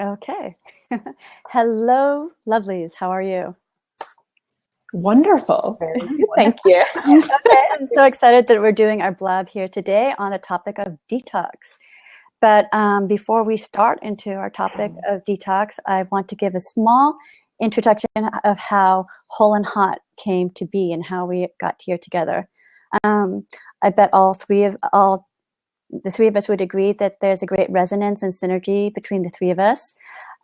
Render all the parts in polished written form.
Okay. Hello, lovelies. How are you? Wonderful. Very good, thank you. Okay, I'm so excited that we're doing our blab here today on the topic of detox. But before we start into our topic of detox, I want to give a small introduction of how Whole and Hot came to be and how we got here together. I bet the three of us would agree that there's a great resonance and synergy between the three of us.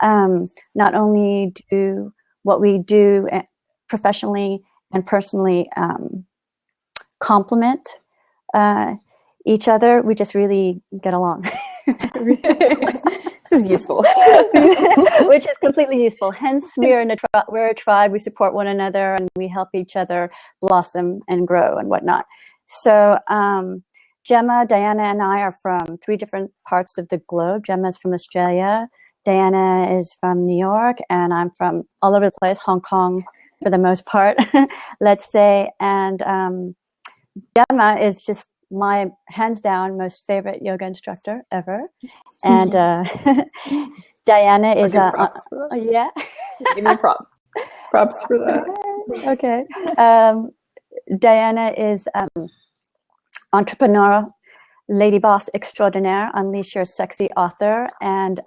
Not only do what we do professionally and personally complement each other, we just really get along. This is useful. Which is completely useful. Hence, we're a tribe. We support one another and we help each other blossom and grow and whatnot. So Gemma, Diana, and I are from three different parts of the globe. Gemma's from Australia, Diana is from New York, and I'm from all over the place, Hong Kong for the most part, let's say. And Gemma is just my hands down most favorite yoga instructor ever. And Diana is yeah. Give me props. Props for that. Okay. Diana is entrepreneur, lady boss extraordinaire, unleash your sexy author, and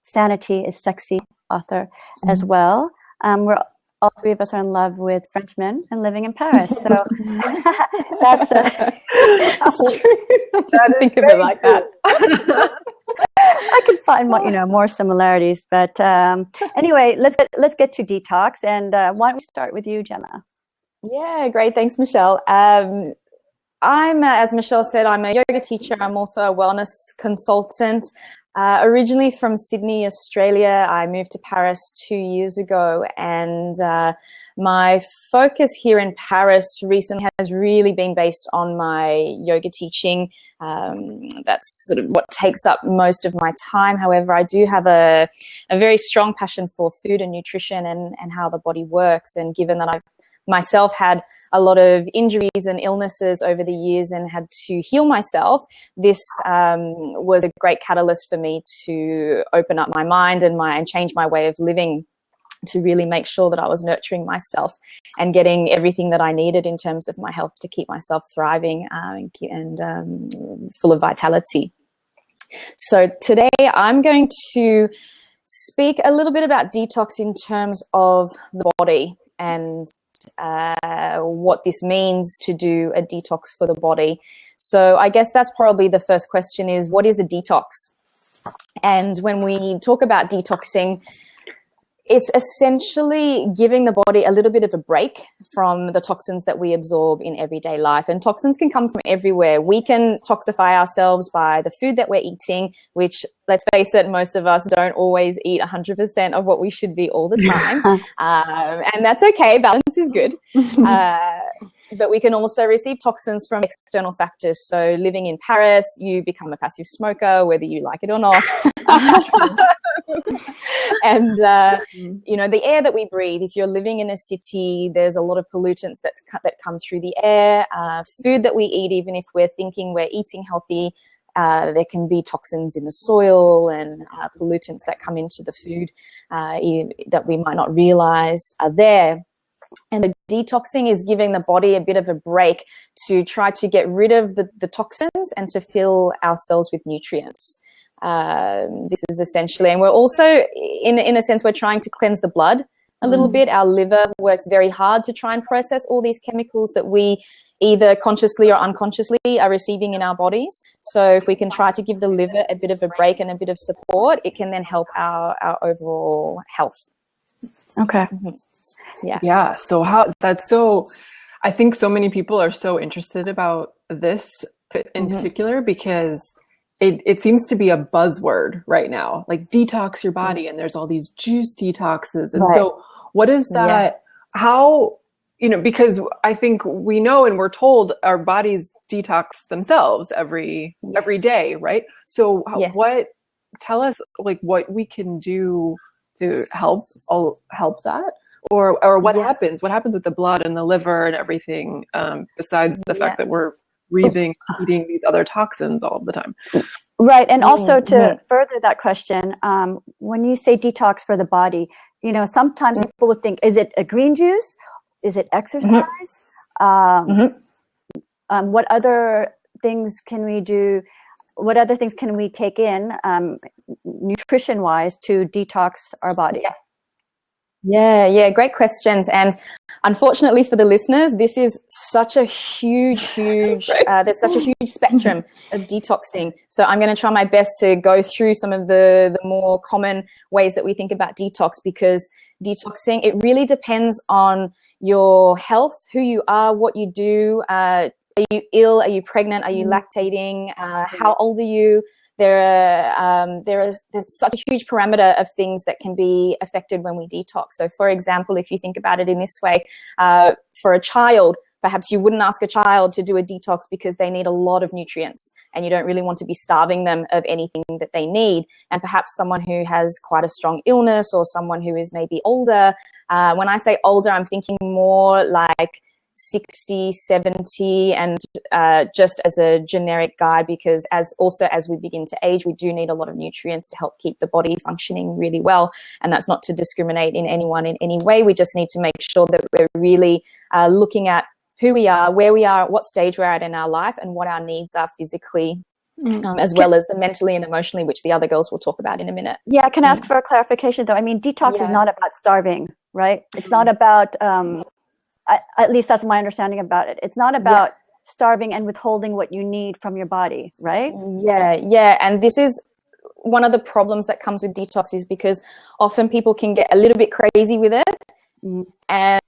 Sanity is sexy author as well. We're all three of us are in love with Frenchmen and living in Paris. So that's I think of it like that. I could find more similarities, but anyway, let's get to detox. And why don't we start with you, Gemma? Yeah, great. Thanks, Michelle. I'm, as Michelle said, I'm a yoga teacher. I'm also a wellness consultant. Originally from Sydney, Australia, I moved to Paris 2 years ago, and my focus here in Paris recently has really been based on my yoga teaching. That's sort of what takes up most of my time. However, I do have a very strong passion for food and nutrition and how the body works. And given that I've myself had a lot of injuries and illnesses over the years and had to heal myself, this was a great catalyst for me to open up my mind and change my way of living, to really make sure that I was nurturing myself and getting everything that I needed in terms of my health to keep myself thriving and full of vitality. So today I'm going to speak a little bit about detox in terms of the body and what this means to do a detox for the body. So I guess that's probably the first question is, what is a detox? And when we talk about detoxing, it's essentially giving the body a little bit of a break from the toxins that we absorb in everyday life. And toxins can come from everywhere. We can toxify ourselves by the food that we're eating, which, let's face it, most of us don't always eat 100% of what we should be all the time. And that's okay. Balance is good. But we can also receive toxins from external factors. So living in Paris, you become a passive smoker, whether you like it or not. And, the air that we breathe, if you're living in a city, there's a lot of pollutants that come through the air. Food that we eat, even if we're thinking we're eating healthy, there can be toxins in the soil and pollutants that come into the food that we might not realize are there. And the detoxing is giving the body a bit of a break to try to get rid of the toxins and to fill our cells with nutrients. This is essentially, and we're also, in a sense, we're trying to cleanse the blood a little bit. Our liver works very hard to try and process all these chemicals that we either consciously or unconsciously are receiving in our bodies. So if we can try to give the liver a bit of a break and a bit of support, it can then help our overall health. Okay. Mm-hmm. Yeah. So I think so many people are so interested about this in particular because it seems to be a buzzword right now, like detox your body, and there's all these juice detoxes. And so what is that? Yeah. How, because I think we know and we're told our bodies detox themselves every day, right? So tell us like what we can do to help that, or what happens with the blood and the liver and everything, besides the fact that we're breathing, eating these other toxins all the time. Right. And also to further that question, when you say detox for the body, you know, sometimes people would think, is it a green juice? Is it exercise? What other things can we do? What other things can we take in nutrition wise to detox our body? Yeah, great questions. And unfortunately for the listeners, this is such a huge, there's such a huge spectrum of detoxing. So I'm going to try my best to go through some of the more common ways that we think about detox, because detoxing, it really depends on your health, who you are, what you do. Are you ill? Are you pregnant? Are you lactating? How old are you? There's such a huge parameter of things that can be affected when we detox. So for example, if you think about it in this way, for a child, perhaps you wouldn't ask a child to do a detox because they need a lot of nutrients and you don't really want to be starving them of anything that they need. And perhaps someone who has quite a strong illness or someone who is maybe older, when I say older, I'm thinking more like 60, 70, and just as a generic guide, because as we begin to age, we do need a lot of nutrients to help keep the body functioning really well. And that's not to discriminate in anyone in any way. We just need to make sure that we're really looking at who we are, where we are, what stage we're at in our life, and what our needs are physically, as well as the mentally and emotionally, which the other girls will talk about in a minute. Yeah, I can ask for a clarification though. I mean, detox is not about starving, right? It's not about at least that's my understanding about it. It's not about starving and withholding what you need from your body, right? Yeah. And this is one of the problems that comes with detox, is because often people can get a little bit crazy with it and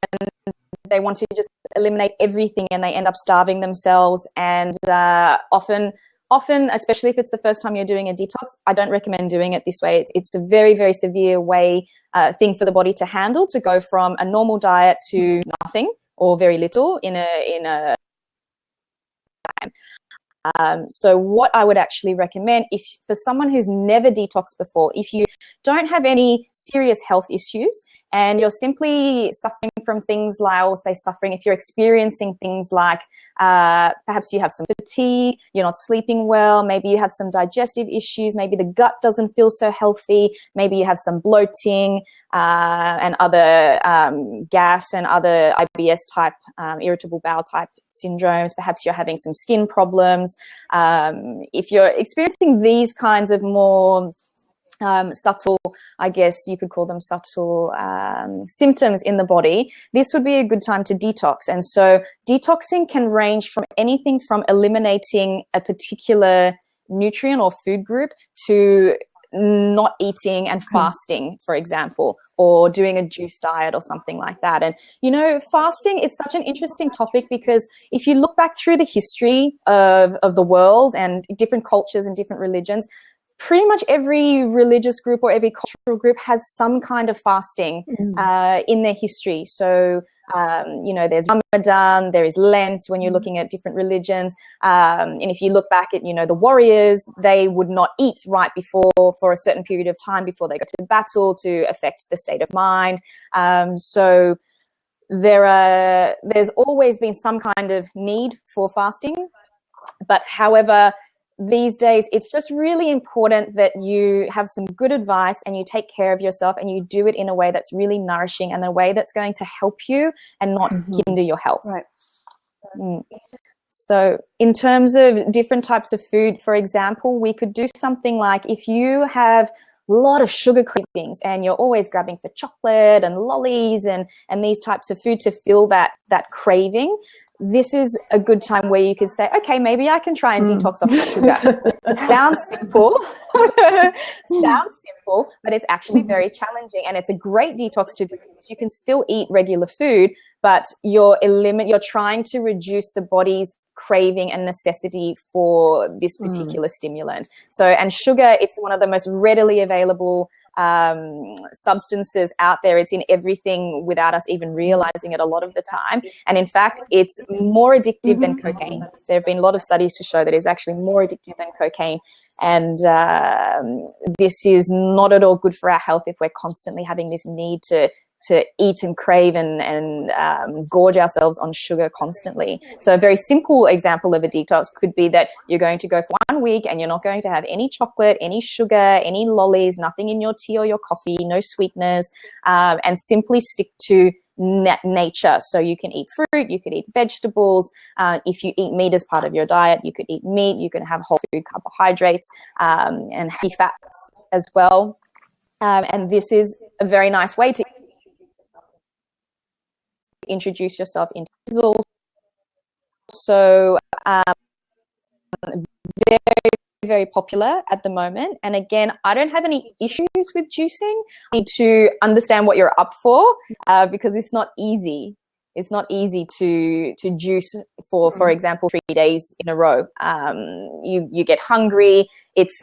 they want to just eliminate everything and they end up starving themselves. And often, especially if it's the first time you're doing a detox, I don't recommend doing it this way. It's a very, very severe thing for the body to handle, to go from a normal diet to nothing or very little in a time. So what I would actually recommend, if for someone who's never detoxed before, if you don't have any serious health issues and you're simply suffering from things like, I will say suffering, if you're experiencing things like perhaps you have some fatigue, you're not sleeping well, maybe you have some digestive issues, maybe the gut doesn't feel so healthy, maybe you have some bloating and other gas and other IBS type, irritable bowel type syndromes, perhaps you're having some skin problems. If you're experiencing these kinds of more subtle, I guess you could call them subtle symptoms in the body, this would be a good time to detox. And so detoxing can range from anything from eliminating a particular nutrient or food group to not eating and fasting, for example, or doing a juice diet or something like that. And, you know, fasting is such an interesting topic, because if you look back through the history of the world and different cultures and different religions, pretty much every religious group or every cultural group has some kind of fasting in their history. So, you know, there's Ramadan, there is Lent when you're looking at different religions. And if you look back at, you know, the warriors, they would not eat right before, for a certain period of time before they go to battle, to affect the state of mind. So there's always been some kind of need for fasting. But however, these days, it's just really important that you have some good advice and you take care of yourself and you do it in a way that's really nourishing and a way that's going to help you and not hinder your health. Right. So in terms of different types of food, for example, we could do something like, if you have a lot of sugar cravings and you're always grabbing for chocolate and lollies and these types of food to fill that craving, this is a good time where you could say, okay, maybe I can try and detox off the sugar. It sounds simple, but it's actually very challenging. And it's a great detox to do, because you can still eat regular food, but you're trying to reduce the body's craving and necessity for this particular stimulant. So, and sugar, it's one of the most readily available substances out there. It's in everything without us even realizing it a lot of the time. And in fact, it's more addictive than cocaine. There have been a lot of studies to show that it's actually more addictive than cocaine. And this is not at all good for our health if we're constantly having this need to eat and crave and gorge ourselves on sugar constantly. So a very simple example of a detox could be that you're going to go for 1 week and you're not going to have any chocolate, any sugar, any lollies, nothing in your tea or your coffee, no sweeteners, and simply stick to nature. So you can eat fruit, you could eat vegetables. If you eat meat as part of your diet, you could eat meat. You can have whole food carbohydrates and healthy fats as well. And this is a very nice way to introduce yourself into it. So very, very popular at the moment. And again, I don't have any issues with juicing. I need to understand what you're up for because it's not easy. It's not easy to juice for example, 3 days in a row. You get hungry. It's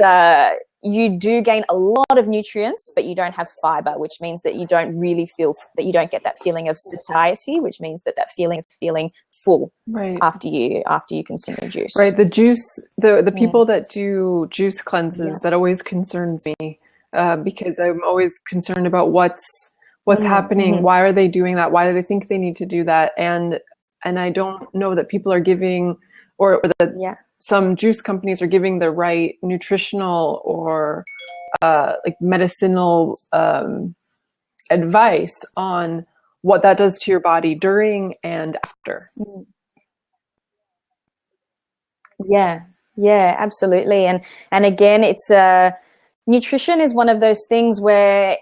you do gain a lot of nutrients, but you don't have fiber, which means that you don't really feel that you don't get that feeling of satiety, which means that feeling of feeling full after you consume the juice. Right. The juice, the people that do juice cleanses, that always concerns me because I'm always concerned about what's happening. Why are they doing that? Why do they think they need to do that? And I don't know that people are giving or that some juice companies are giving the right nutritional or like medicinal advice on what that does to your body during and after. Yeah, absolutely. And again, it's nutrition is one of those things where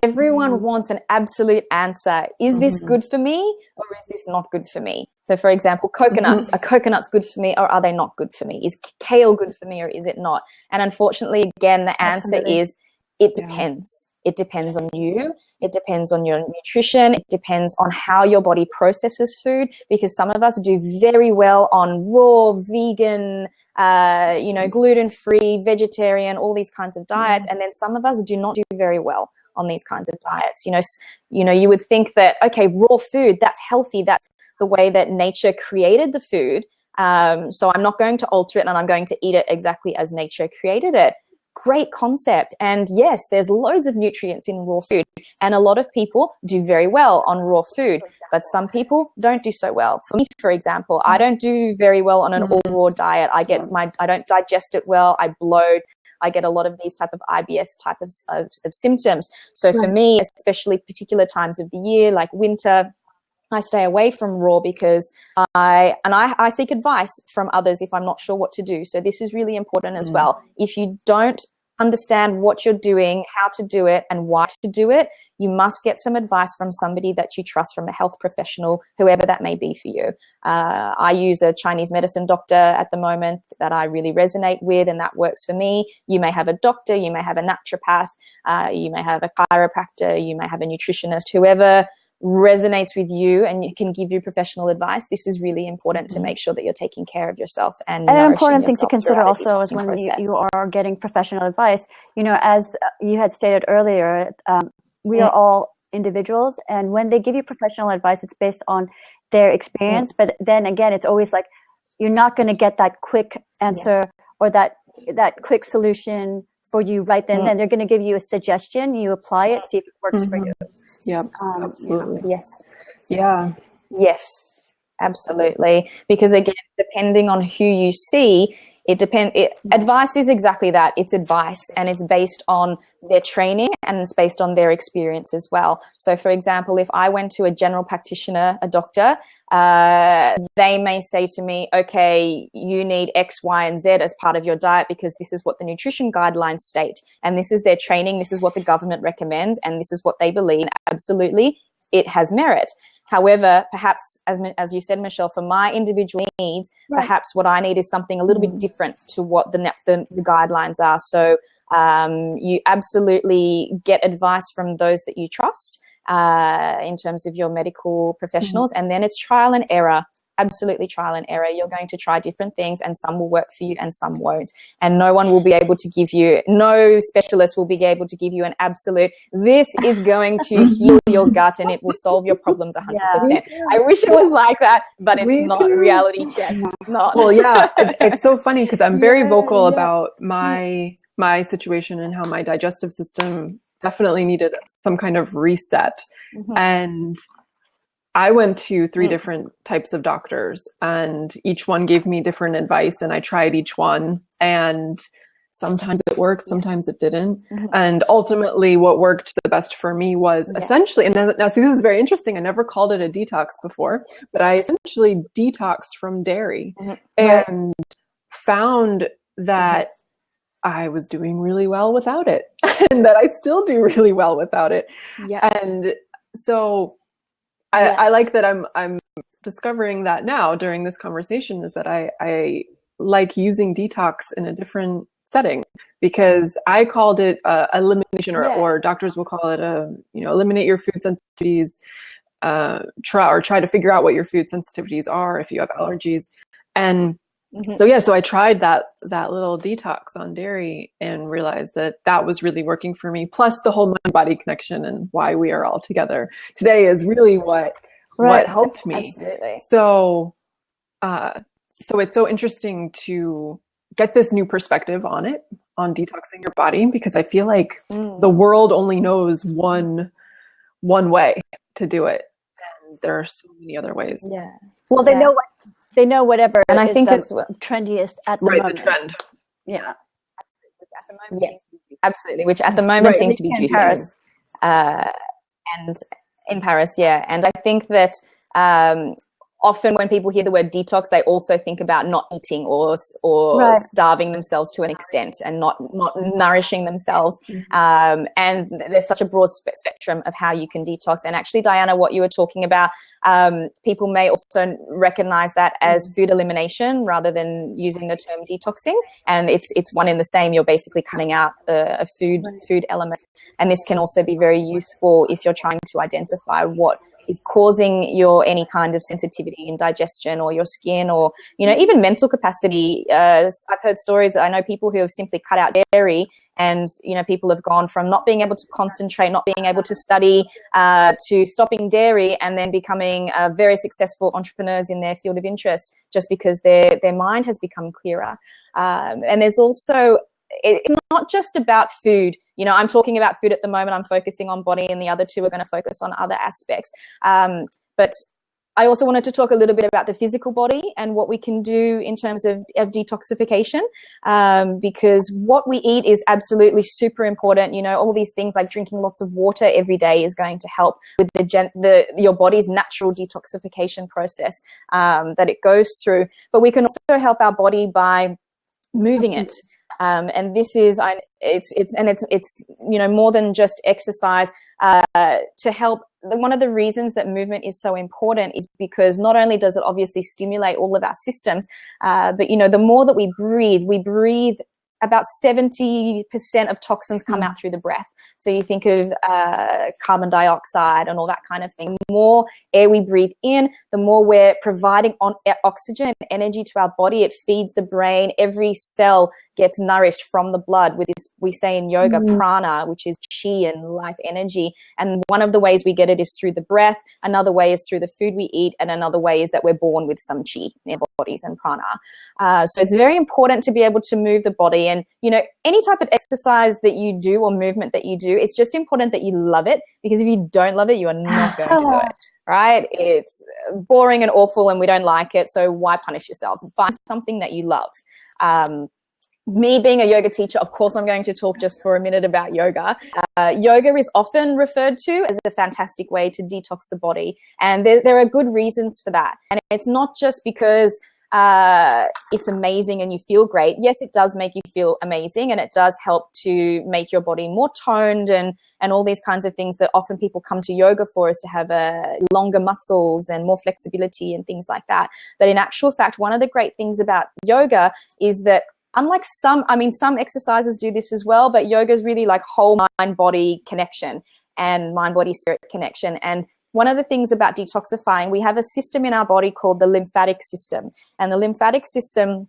everyone wants an absolute answer. Is this good for me or is this not good for me? So for example, coconuts, are coconuts good for me or are they not good for me? Is kale good for me or is it not? And unfortunately, again, the answer is it depends. It depends on you. It depends on your nutrition. It depends on how your body processes food, because some of us do very well on raw, vegan, gluten-free, vegetarian, all these kinds of diets. And then some of us do not do very well on these kinds of diets. You would think that, okay, raw food, that's healthy. That's the way that nature created the food. So I'm not going to alter it and I'm going to eat it exactly as nature created it. Great concept. And yes, there's loads of nutrients in raw food. And a lot of people do very well on raw food, but some people don't do so well. For me, for example, I don't do very well on an all raw diet. I don't digest it well. I bloat. I get a lot of these type of IBS type of symptoms. So for me, especially particular times of the year, like winter, I stay away from raw because I seek advice from others if I'm not sure what to do. So this is really important as well. If you don't understand what you're doing, how to do it, and why to do it, you must get some advice from somebody that you trust, from a health professional, whoever that may be for you. I use a Chinese medicine doctor at the moment that I really resonate with, and that works for me. You may have a doctor, you may have a naturopath, you may have a chiropractor, you may have a nutritionist, whoever resonates with you and you can give you professional advice. This is really important to make sure that you're taking care of yourself. And an important thing to consider also is when you are getting professional advice, as you had stated earlier, we are all individuals, and when they give you professional advice, it's based on their experience. But then again, it's always like you're not going to get that quick answer or that quick solution for you right then. Then they're going to give you a suggestion, you apply it, see if it works for you. Yep, absolutely. Yes. Yeah. Yes, absolutely. Because again, depending on who you see, advice is exactly that. It's advice, and it's based on their training and it's based on their experience as well. So for example, if I went to a general practitioner, a doctor, they may say to me, okay, you need X, Y, and Z as part of your diet because this is what the nutrition guidelines state. And this is their training. This is what the government recommends. And this is what they believe. Absolutely, it has merit. However, perhaps, as you said, Michelle, for my individual needs, perhaps what I need is something a little bit different to what the guidelines are. So you absolutely get advice from those that you trust in terms of your medical professionals. And then it's trial and error. Absolutely trial and error. You're going to try different things, and some will work for you and some won't. And no specialist will be able to give you an absolute, this is going to heal your gut and it will solve your problems 100%. I wish it was like that, but it's not. Reality check. It's not. Well, yeah, it's so funny because I'm very vocal about my situation and how my digestive system definitely needed some kind of reset. And I went to 3 different types of doctors, and each one gave me different advice, and I tried each one, and sometimes it worked, sometimes it didn't. And ultimately what worked the best for me was essentially, and now see, this is very interesting. I never called it a detox before, but I essentially detoxed from dairy and found that I was doing really well without it and that I still do really well without it. And so I like that I'm discovering that now during this conversation, is that I like using detox in a different setting, because I called it elimination, or doctors will call it eliminate your food sensitivities, try to figure out what your food sensitivities are if you have allergies. And so I tried that little detox on dairy and realized that was really working for me. Plus the whole mind body connection and why we are all together today is really what helped me. Absolutely. So it's so interesting to get this new perspective on detoxing your body, because I feel like the world only knows one way to do it, and there are so many other ways. Well, they know whatever, and I think the it's trendiest at the moment. The trend. Absolutely, which at the moment seems to be juicing. Paris. And in Paris, and I think that often when people hear the word detox, they also think about not eating or starving themselves to an extent and not nourishing themselves. And there's such a broad spectrum of how you can detox. And actually, Diana, what you were talking about, people may also recognize that as food elimination rather than using the term detoxing. And it's one in the same. You're basically cutting out a food element. And this can also be very useful if you're trying to identify what is causing your any kind of sensitivity in digestion or your skin, or even mental capacity. I've heard stories. I know people who have simply cut out dairy, and people have gone from not being able to concentrate, not being able to study, to stopping dairy and then becoming very successful entrepreneurs in their field of interest, just because their mind has become clearer. And there's also, it's not just about food. I'm talking about food at the moment. I'm focusing on body, and the other two are going to focus on other aspects. But I also wanted to talk a little bit about the physical body and what we can do in terms of detoxification, because what we eat is absolutely super important. All these things like drinking lots of water every day is going to help with your body's natural detoxification process that it goes through. But we can also help our body by moving it. And this is, it's more than just exercise to help. One of the reasons that movement is so important is because not only does it obviously stimulate all of our systems, but the more that we breathe about 70% of toxins come out through the breath. So you think of carbon dioxide and all that kind of thing. The more air we breathe in, the more we're providing oxygen and energy to our body. It feeds the brain. Every cell gets nourished from the blood with this, we say in yoga, prana, which is chi and life energy. And one of the ways we get it is through the breath. Another way is through the food we eat. And another way is that we're born with some chi in our bodies and prana. So it's very important to be able to move the body. And, any type of exercise that you do or movement that you do, it's just important that you love it, because if you don't love it, you are not going to do it, right? It's boring and awful and we don't like it. So why punish yourself? Find something that you love. Me being a yoga teacher, of course, I'm going to talk just for a minute about yoga. Yoga is often referred to as a fantastic way to detox the body. And there are good reasons for that. And it's not just because it's amazing and you feel great. Yes, it does make you feel amazing, and it does help to make your body more toned and all these kinds of things that often people come to yoga for, is to have longer muscles and more flexibility and things like that. But in actual fact, one of the great things about yoga is that unlike some exercises do this as well, but yoga is really like whole mind-body connection and mind-body-spirit connection. And one of the things about detoxifying, we have a system in our body called the lymphatic system. And the lymphatic system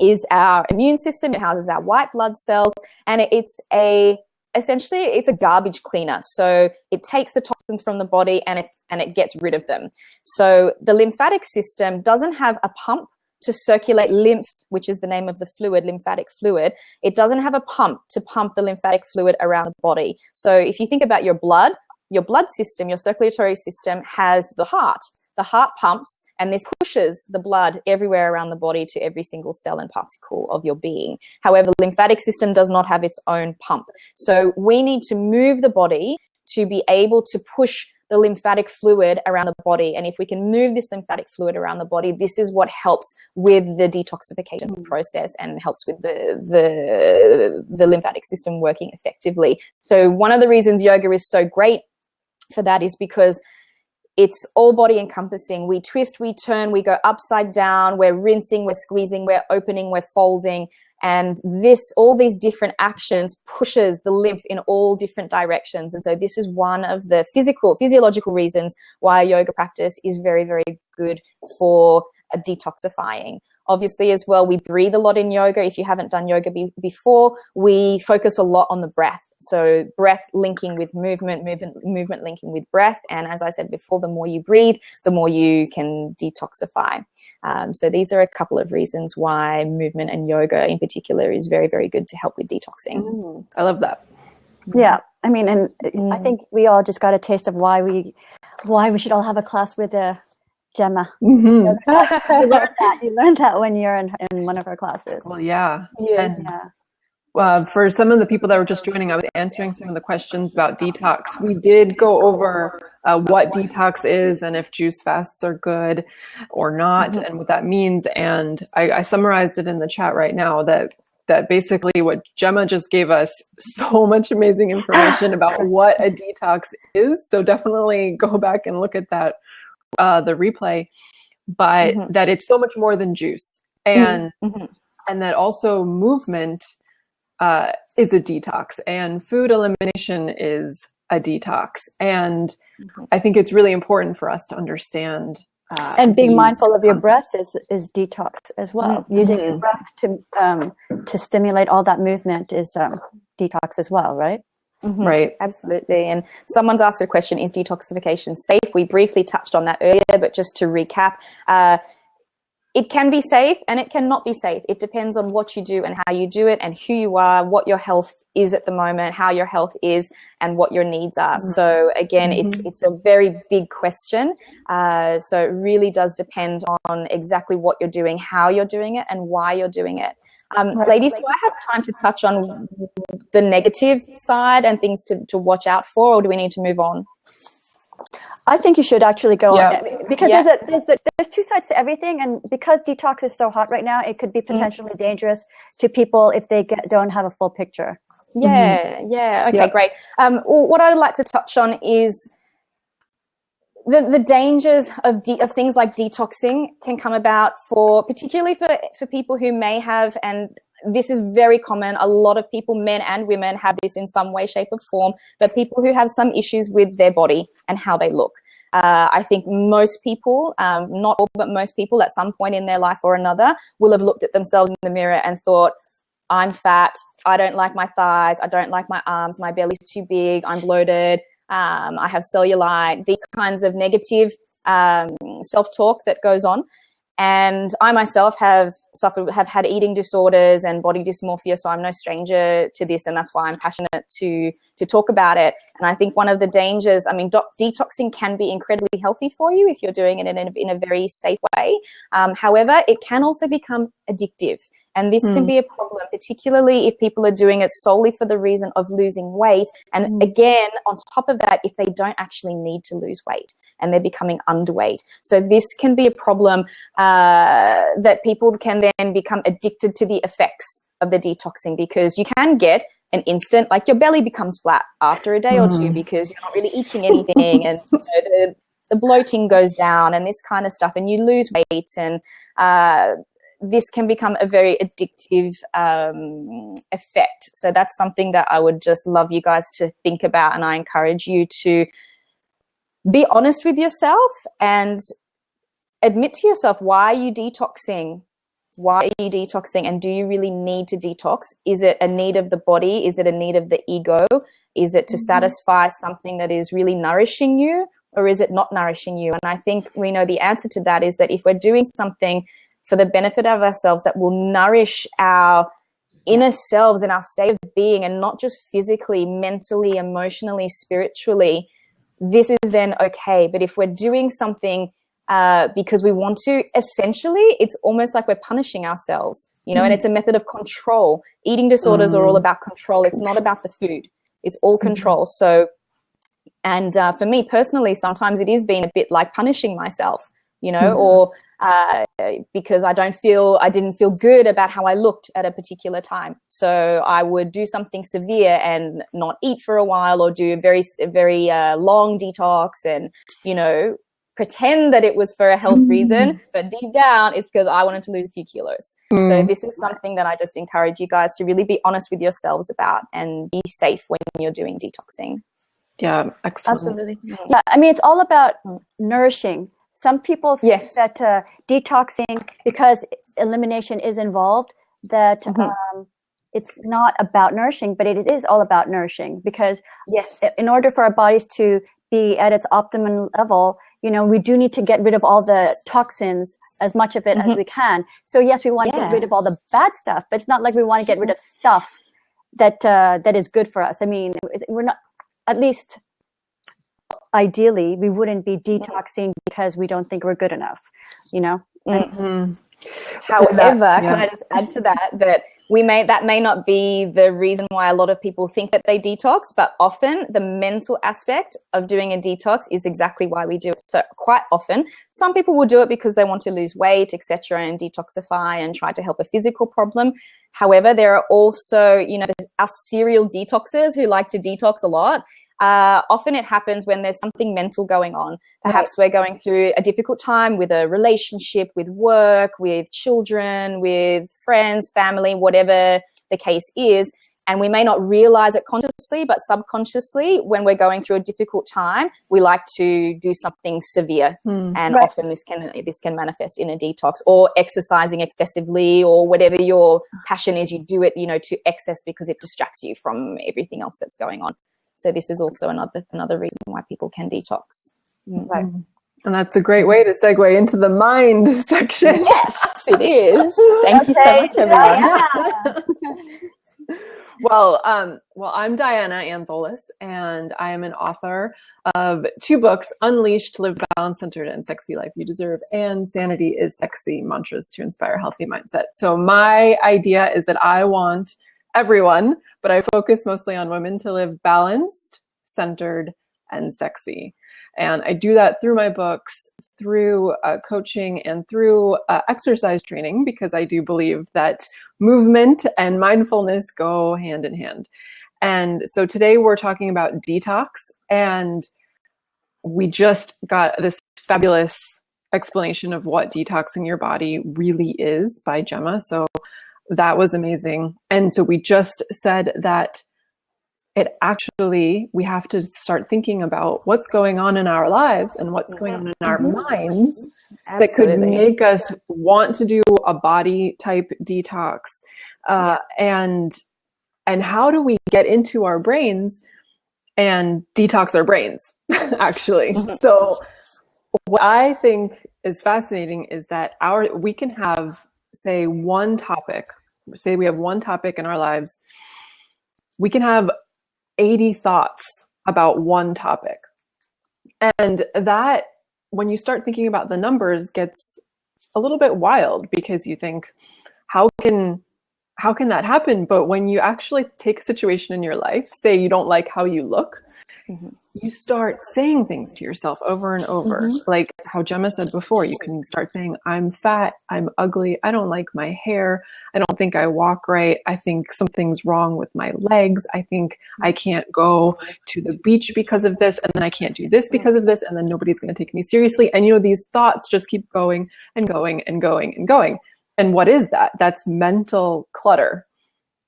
is our immune system. It houses our white blood cells, and essentially it's a garbage cleaner. So it takes the toxins from the body and it gets rid of them. So the lymphatic system doesn't have a pump to circulate lymph, which is the name of the fluid, lymphatic fluid. It doesn't have a pump to pump the lymphatic fluid around the body. So if you think about your blood system, your circulatory system has the heart. The heart pumps, and this pushes the blood everywhere around the body to every single cell and particle of your being. However, the lymphatic system does not have its own pump. So we need to move the body to be able to push the lymphatic fluid around the body. And if we can move this lymphatic fluid around the body, this is what helps with the detoxification process and helps with the lymphatic system working effectively. So one of the reasons yoga is so great for that is because it's all body encompassing. We twist, we turn, we go upside down, we're rinsing, we're squeezing, we're opening, we're folding. And all these different actions pushes the lymph in all different directions. And so this is one of the physiological reasons why yoga practice is very, very good for detoxifying. Obviously as well, we breathe a lot in yoga. If you haven't done yoga before, we focus a lot on the breath. So breath linking with movement linking with breath. And as I said before, the more you breathe, the more you can detoxify. So these are a couple of reasons why movement and yoga in particular is very, very good to help with detoxing. I love that. Yeah. I mean, and I think we all just got a taste of why we should all have a class with Gemma. You learned that when you're in one of our classes. Well, yeah. Yes. For some of the people that were just joining, I was answering some of the questions about detox. We did go over what detox is and if juice fasts are good or not and what that means. And I summarized it in the chat right now that basically what Gemma just gave us so much amazing information about what a detox is. So definitely go back and look at that, the replay, but that it's so much more than juice and that also movement is a detox and food elimination is a detox. And I think it's really important for us to understand. And being mindful of your breath is detox as well. Using your breath to stimulate all that movement is detox as well, right? Right. Absolutely. And someone's asked a question, is detoxification safe? We briefly touched on that earlier, but just to recap, it can be safe and it cannot be safe. It depends on what you do and how you do it and who you are, what your health is at the moment, how your health is and what your needs are. So again, it's a very big question. So it really does depend on exactly what you're doing, how you're doing it and why you're doing it. Ladies, do I have time to touch on the negative side and things to watch out for, or do we need to move on? I think you should actually go on, because there's two sides to everything, and because detox is so hot right now, it could be potentially dangerous to people if they don't have a full picture. Okay, great. What I'd like to touch on is the dangers of things like detoxing can come about particularly for people who may have, and this is very common, a lot of people, men and women, have this in some way, shape or form, but people who have some issues with their body and how they look. I think most people, not all, but most people at some point in their life or another will have looked at themselves in the mirror and thought, I'm fat, I don't like my thighs, I don't like my arms, my belly's too big, I'm bloated, I have cellulite, these kinds of negative self-talk that goes on. And I myself have had eating disorders and body dysmorphia, so I'm no stranger to this, and that's why I'm passionate to talk about it. And I think one of the dangers, I mean, detoxing can be incredibly healthy for you if you're doing it in a very safe way. However, it can also become addictive. And this can be a problem, particularly if people are doing it solely for the reason of losing weight. And again, on top of that, if they don't actually need to lose weight and they're becoming underweight. So this can be a problem that people can then become addicted to the effects of the detoxing, because you can get an instant, like your belly becomes flat after a day or two because you're not really eating anything, and the bloating goes down and this kind of stuff, and you lose weight, and this can become a very addictive effect. So that's something that I would just love you guys to think about, and I encourage you to be honest with yourself and admit to yourself, why are you detoxing? Why are you detoxing? And do you really need to detox? Is it a need of the body? Is it a need of the ego? Is it to satisfy something that is really nourishing you, or is it not nourishing you? And I think we know the answer to that is that if we're doing something for the benefit of ourselves, that will nourish our inner selves and our state of being, and not just physically, mentally, emotionally, spiritually, this is then okay. But if we're doing something because we want to, essentially, it's almost like we're punishing ourselves, you know, and it's a method of control. Eating disorders are all about control. It's not about the food. It's all control. So, and for me personally, sometimes it is being a bit like punishing myself, you know, or because I didn't feel good about how I looked at a particular time. So I would do something severe and not eat for a while, or do a very long detox, and, you know, pretend that it was for a health reason, but deep down it's because I wanted to lose a few kilos. So this is something that I just encourage you guys to really be honest with yourselves about, and be safe when you're doing detoxing. Yeah, excellent. Absolutely. Yeah, I mean, it's all about nourishing. Some people think that detoxing, because elimination is involved, that it's not about nourishing, but it is all about nourishing, because in order for our bodies to be at its optimum level, you know, we do need to get rid of all the toxins, as much of it as we can. So yes, we want to get rid of all the bad stuff, but it's not like we want to get rid of stuff that that is good for us. I mean, we're not, at least ideally, we wouldn't be detoxing because we don't think we're good enough, you know? However, can I just add to that that may not be the reason why a lot of people think that they detox, but often the mental aspect of doing a detox is exactly why we do it. So quite often, some people will do it because they want to lose weight, etc., and detoxify and try to help a physical problem. However, there are also, you know, our serial detoxers who like to detox a lot. Often it happens when there's something mental going on. Perhaps we're going through a difficult time with a relationship, with work, with children, with friends, family, whatever the case is. And we may not realize it consciously, but subconsciously, when we're going through a difficult time, we like to do something severe. And often this can manifest in a detox, or exercising excessively, or whatever your passion is, you do it, you know, to excess because it distracts you from everything else that's going on. So this is also another reason why people can detox. Right. And that's a great way to segue into the mind section. Yes, it is. Thank you so much, everyone. Well, I'm Diana Antholis, and I am an author of 2 books: Unleashed, Live Balanced, Centered, and Sexy Life You Deserve, and Sanity is Sexy, Mantras to Inspire Healthy Mindset. So my idea is that I want everyone, but I focus mostly on women, to live balanced, centered, and sexy. And I do that through my books, through coaching, and through exercise training, because I do believe that movement and mindfulness go hand in hand. And so today we're talking about detox, and we just got this fabulous explanation of what detoxing your body really is by Gemma. So that was amazing. And so we just said that we have to start thinking about what's going on in our lives and what's going on in our minds that could make us want to do a body type detox. And how do we get into our brains and detox our brains, actually? So what I think is fascinating is that we can have, say, one topic. Say we have one topic in our lives. We can have 80 thoughts about one topic. And that, when you start thinking about the numbers, gets a little bit wild, because you think, how can that happen? But when you actually take a situation in your life, say you don't like how you look, you start saying things to yourself over and over. Like how Gemma said before, you can start saying, I'm fat, I'm ugly, I don't like my hair, I don't think I walk right, I think something's wrong with my legs, I think I can't go to the beach because of this, and then I can't do this because of this, and then nobody's going to take me seriously. And you know, these thoughts just keep going and going and going and going. And what is that? That's mental clutter.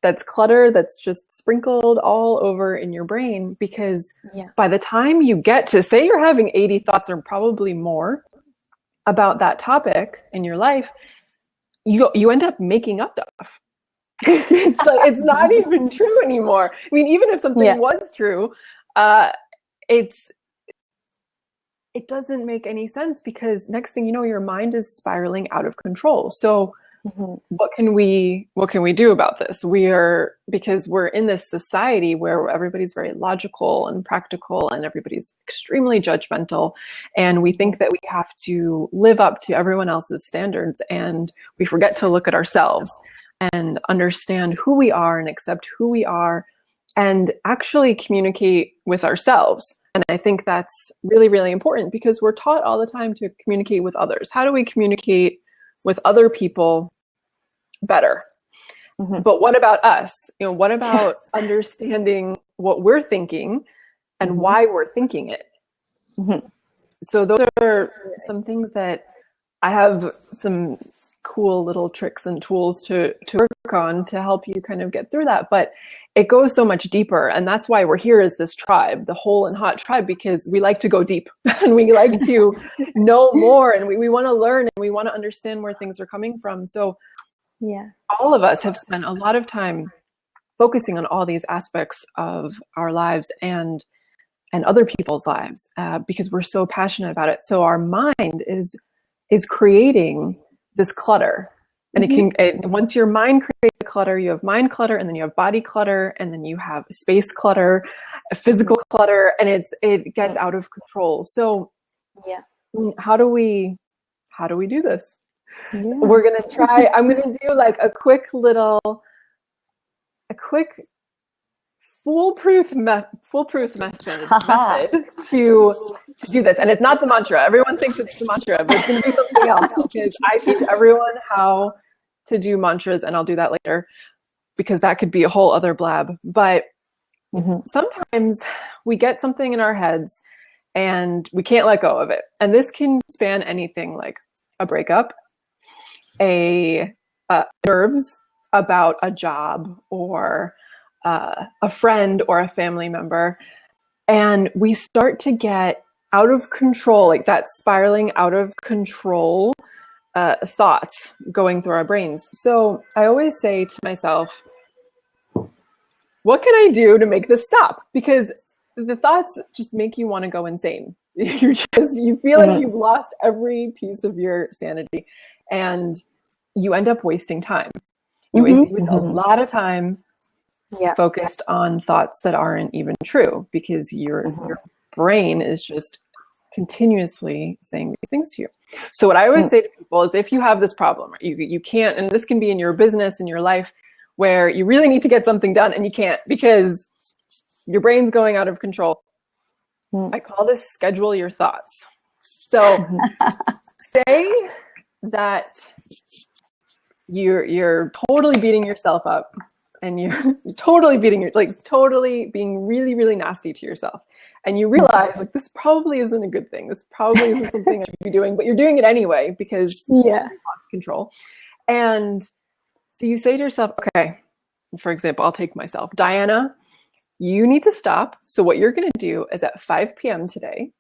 That's clutter that's just sprinkled all over in your brain, because by the time you get to, say you're having 80 thoughts or probably more about that topic in your life, you end up making up stuff. It's not even true anymore. I mean, even if something was true, it doesn't make any sense, because next thing you know, your mind is spiraling out of control. So what can we do about this? Because we're in this society where everybody's very logical and practical, and everybody's extremely judgmental, and we think that we have to live up to everyone else's standards, and we forget to look at ourselves and understand who we are and accept who we are and actually communicate with ourselves. And I think that's really, really important, because we're taught all the time to communicate with others. How do we communicate with other people better? But what about us? What about understanding what we're thinking and why we're thinking it? So those are some things that I have some cool little tricks and tools to work on to help you kind of get through that. But it goes so much deeper. And that's why we're here as this tribe, the Whole and Hot tribe, because we like to go deep and we like to know more, and we want to learn, and we want to understand where things are coming from. So all of us have spent a lot of time focusing on all these aspects of our lives and other people's lives, because we're so passionate about it. So our mind is creating this clutter. And once your mind creates the clutter, you have mind clutter, and then you have body clutter, and then you have space clutter, physical clutter, and it gets out of control. So how do we do this? We're going to try, I'm going to do like a quick foolproof method to do this. And it's not the mantra. Everyone thinks it's the mantra, but it's going to be something else, because I teach everyone how to do mantras, and I'll do that later, because that could be a whole other blab. But sometimes we get something in our heads and we can't let go of it. And this can span anything, like a breakup, nerves about a job, or a friend or a family member. And we start to get out of control, like that spiraling out of control thoughts going through our brains. So I always say to myself, what can I do to make this stop? Because the thoughts just make you want to go insane. You feel like you've lost every piece of your sanity, and you end up wasting time. You waste a lot of time focused on thoughts that aren't even true, because your brain is just continuously saying these things to you. So what I always say to people is, if you have this problem, you can't, and this can be in your business, in your life, where you really need to get something done and you can't because your brain's going out of control. I call this schedule your thoughts. So say that you're totally beating yourself up, and you're totally totally being really, really nasty to yourself. And you realize, like, this probably isn't a good thing. This probably isn't something I should be doing, but you're doing it anyway because you lost control. And so you say to yourself, okay, for example, I'll take myself, Diana, you need to stop. So what you're going to do is at 5 p.m. today,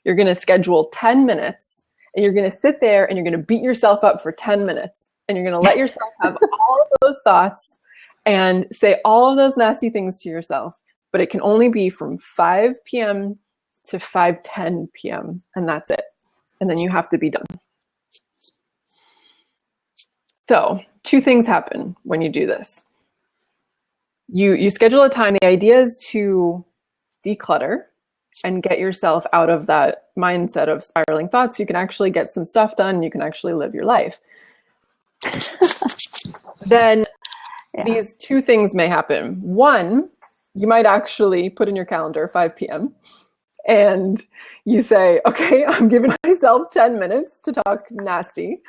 you're going to schedule 10 minutes, and you're going to sit there and you're going to beat yourself up for 10 minutes. And you're going to let yourself have all of those thoughts and say all of those nasty things to yourself. But it can only be from 5 p.m. to 5:10 p.m. and that's it. And then you have to be done. So 2 things happen when you do this. You schedule a time. The idea is to declutter and get yourself out of that mindset of spiraling thoughts. You can actually get some stuff done. You can actually live your life. Then these 2 things may happen. One, you might actually put in your calendar 5 p.m. and you say, okay, I'm giving myself 10 minutes to talk nasty,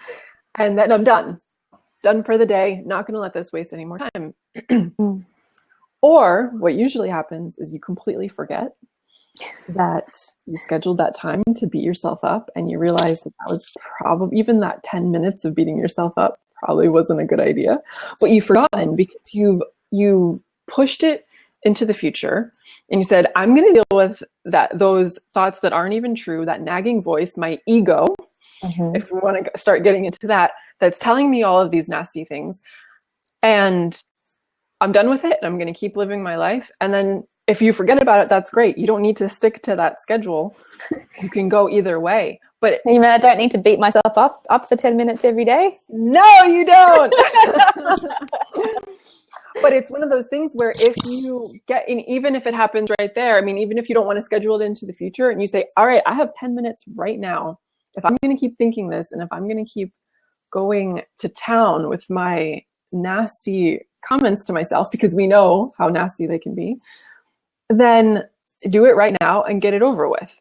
and then I'm done for the day. Not going to let this waste any more time. Or what usually happens is you completely forget that you scheduled that time to beat yourself up, and you realize that was probably, even that 10 minutes of beating yourself up probably wasn't a good idea, but you've forgotten because you pushed it into the future, and you said, I'm going to deal with those thoughts that aren't even true, that nagging voice, my ego, if we want to start getting into that's telling me all of these nasty things, and I'm done with it, and I'm going to keep living my life. And then if you forget about it, that's great. You don't need to stick to that schedule. You can go either way. But you mean I don't need to beat myself up for 10 minutes every day? No, you don't. But it's one of those things where if you get in, even if it happens right there, I mean, even if you don't want to schedule it into the future and you say, all right, I have 10 minutes right now. If I'm going to keep thinking this, and if I'm going to keep going to town with my nasty comments to myself, because we know how nasty they can be, then do it right now and get it over with.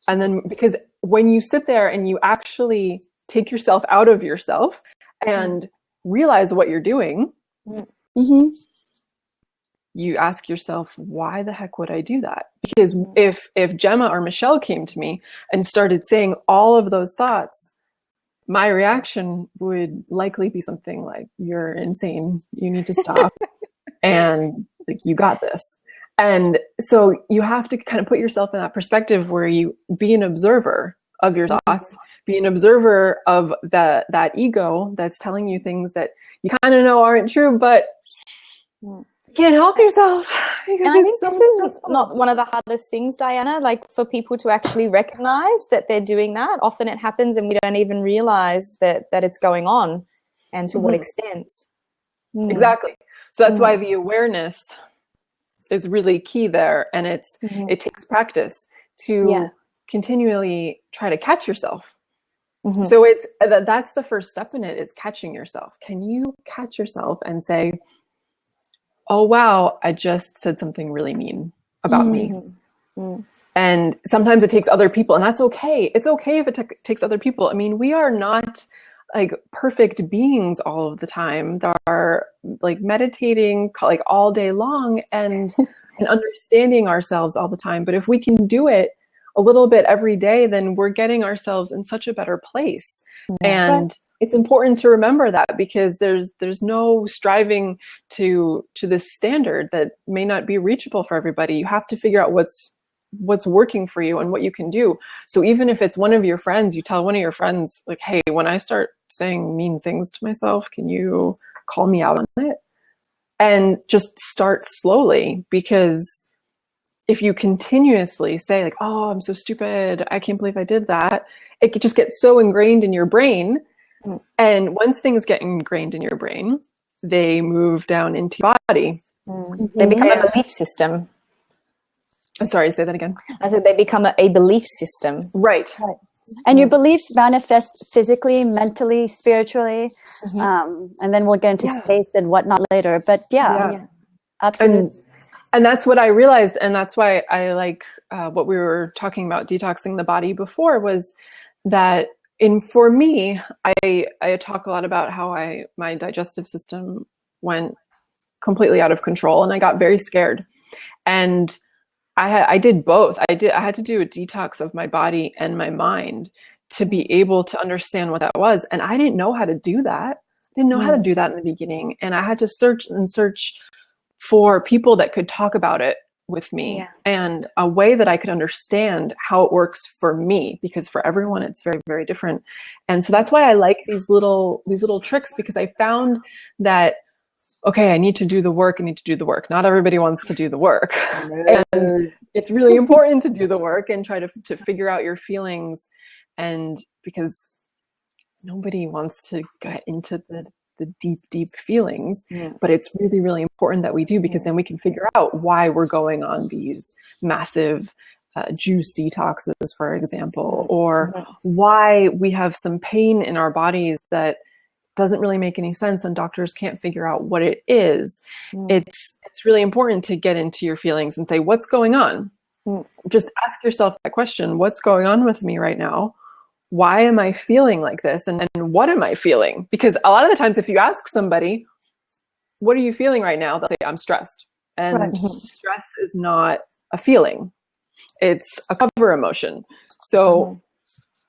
And then, because when you sit there and you actually take yourself out of yourself and realize what you're doing, Mm-hmm. you ask yourself, why the heck would I do that? Because if Gemma or Michelle came to me and started saying all of those thoughts, my reaction would likely be something like, you're insane, you need to stop, and like, you got this. And so you have to kind of put yourself in that perspective where you be an observer of your thoughts, be an observer of that ego that's telling you things that you kind of know aren't true, but you can't help yourself. Because and I think this is not one of the hardest things, Diana, like for people to actually recognize that they're doing that. Often it happens and we don't even realize that it's going on, and to what extent. Exactly. So that's why the awareness is really key there. And it takes practice to continually try to catch yourself. So that's the first step in it, is catching yourself. Can you catch yourself and say, oh, wow, I just said something really mean about me. And sometimes it takes other people, and that's okay. It's okay if it takes other people. I mean, we are not like perfect beings all of the time. There are like meditating like all day long and understanding ourselves all the time. But if we can do it a little bit every day, then we're getting ourselves in such a better place. And it's important to remember that, because there's no striving to this standard that may not be reachable for everybody. You have to figure out what's working for you and what you can do. So even if it's one of your friends, you tell one of your friends, like, hey, when I start saying mean things to myself, can you call me out on it? And just start slowly, because if you continuously say like, oh, I'm so stupid, I can't believe I did that, it could just get so ingrained in your brain. And once things get ingrained in your brain, they move down into your body. They become a belief system. Sorry, say that again. I said they become a belief system. Right. And your beliefs manifest physically, mentally, spiritually. And then we'll get into space and whatnot later. But absolutely. And that's what I realized. And that's why I like what we were talking about detoxing the body before, was that for me, I talk a lot about how my digestive system went completely out of control, and I got very scared. And I did both. I had to do a detox of my body and my mind to be able to understand what that was. And I didn't know how to do that. I didn't know how to do that in the beginning. And I had to search for people that could talk about it with me, and a way that I could understand how it works for me, because for everyone it's very, very different. And so that's why I like these little tricks, because I found that, okay, I need to do the work. Not everybody wants to do the work. And it's really important to do the work and try to figure out your feelings. And because nobody wants to get into the deep feelings, but it's really, really important that we do, because then we can figure out why we're going on these massive juice detoxes, for example, or why we have some pain in our bodies that doesn't really make any sense and doctors can't figure out what it is. It's really important to get into your feelings and say, what's going on? Just ask yourself that question. What's going on with me right now? Why am I feeling like this? And what am I feeling? Because a lot of the times if you ask somebody, what are you feeling right now? They'll say, I'm stressed. And stress is not a feeling. It's a cover emotion. So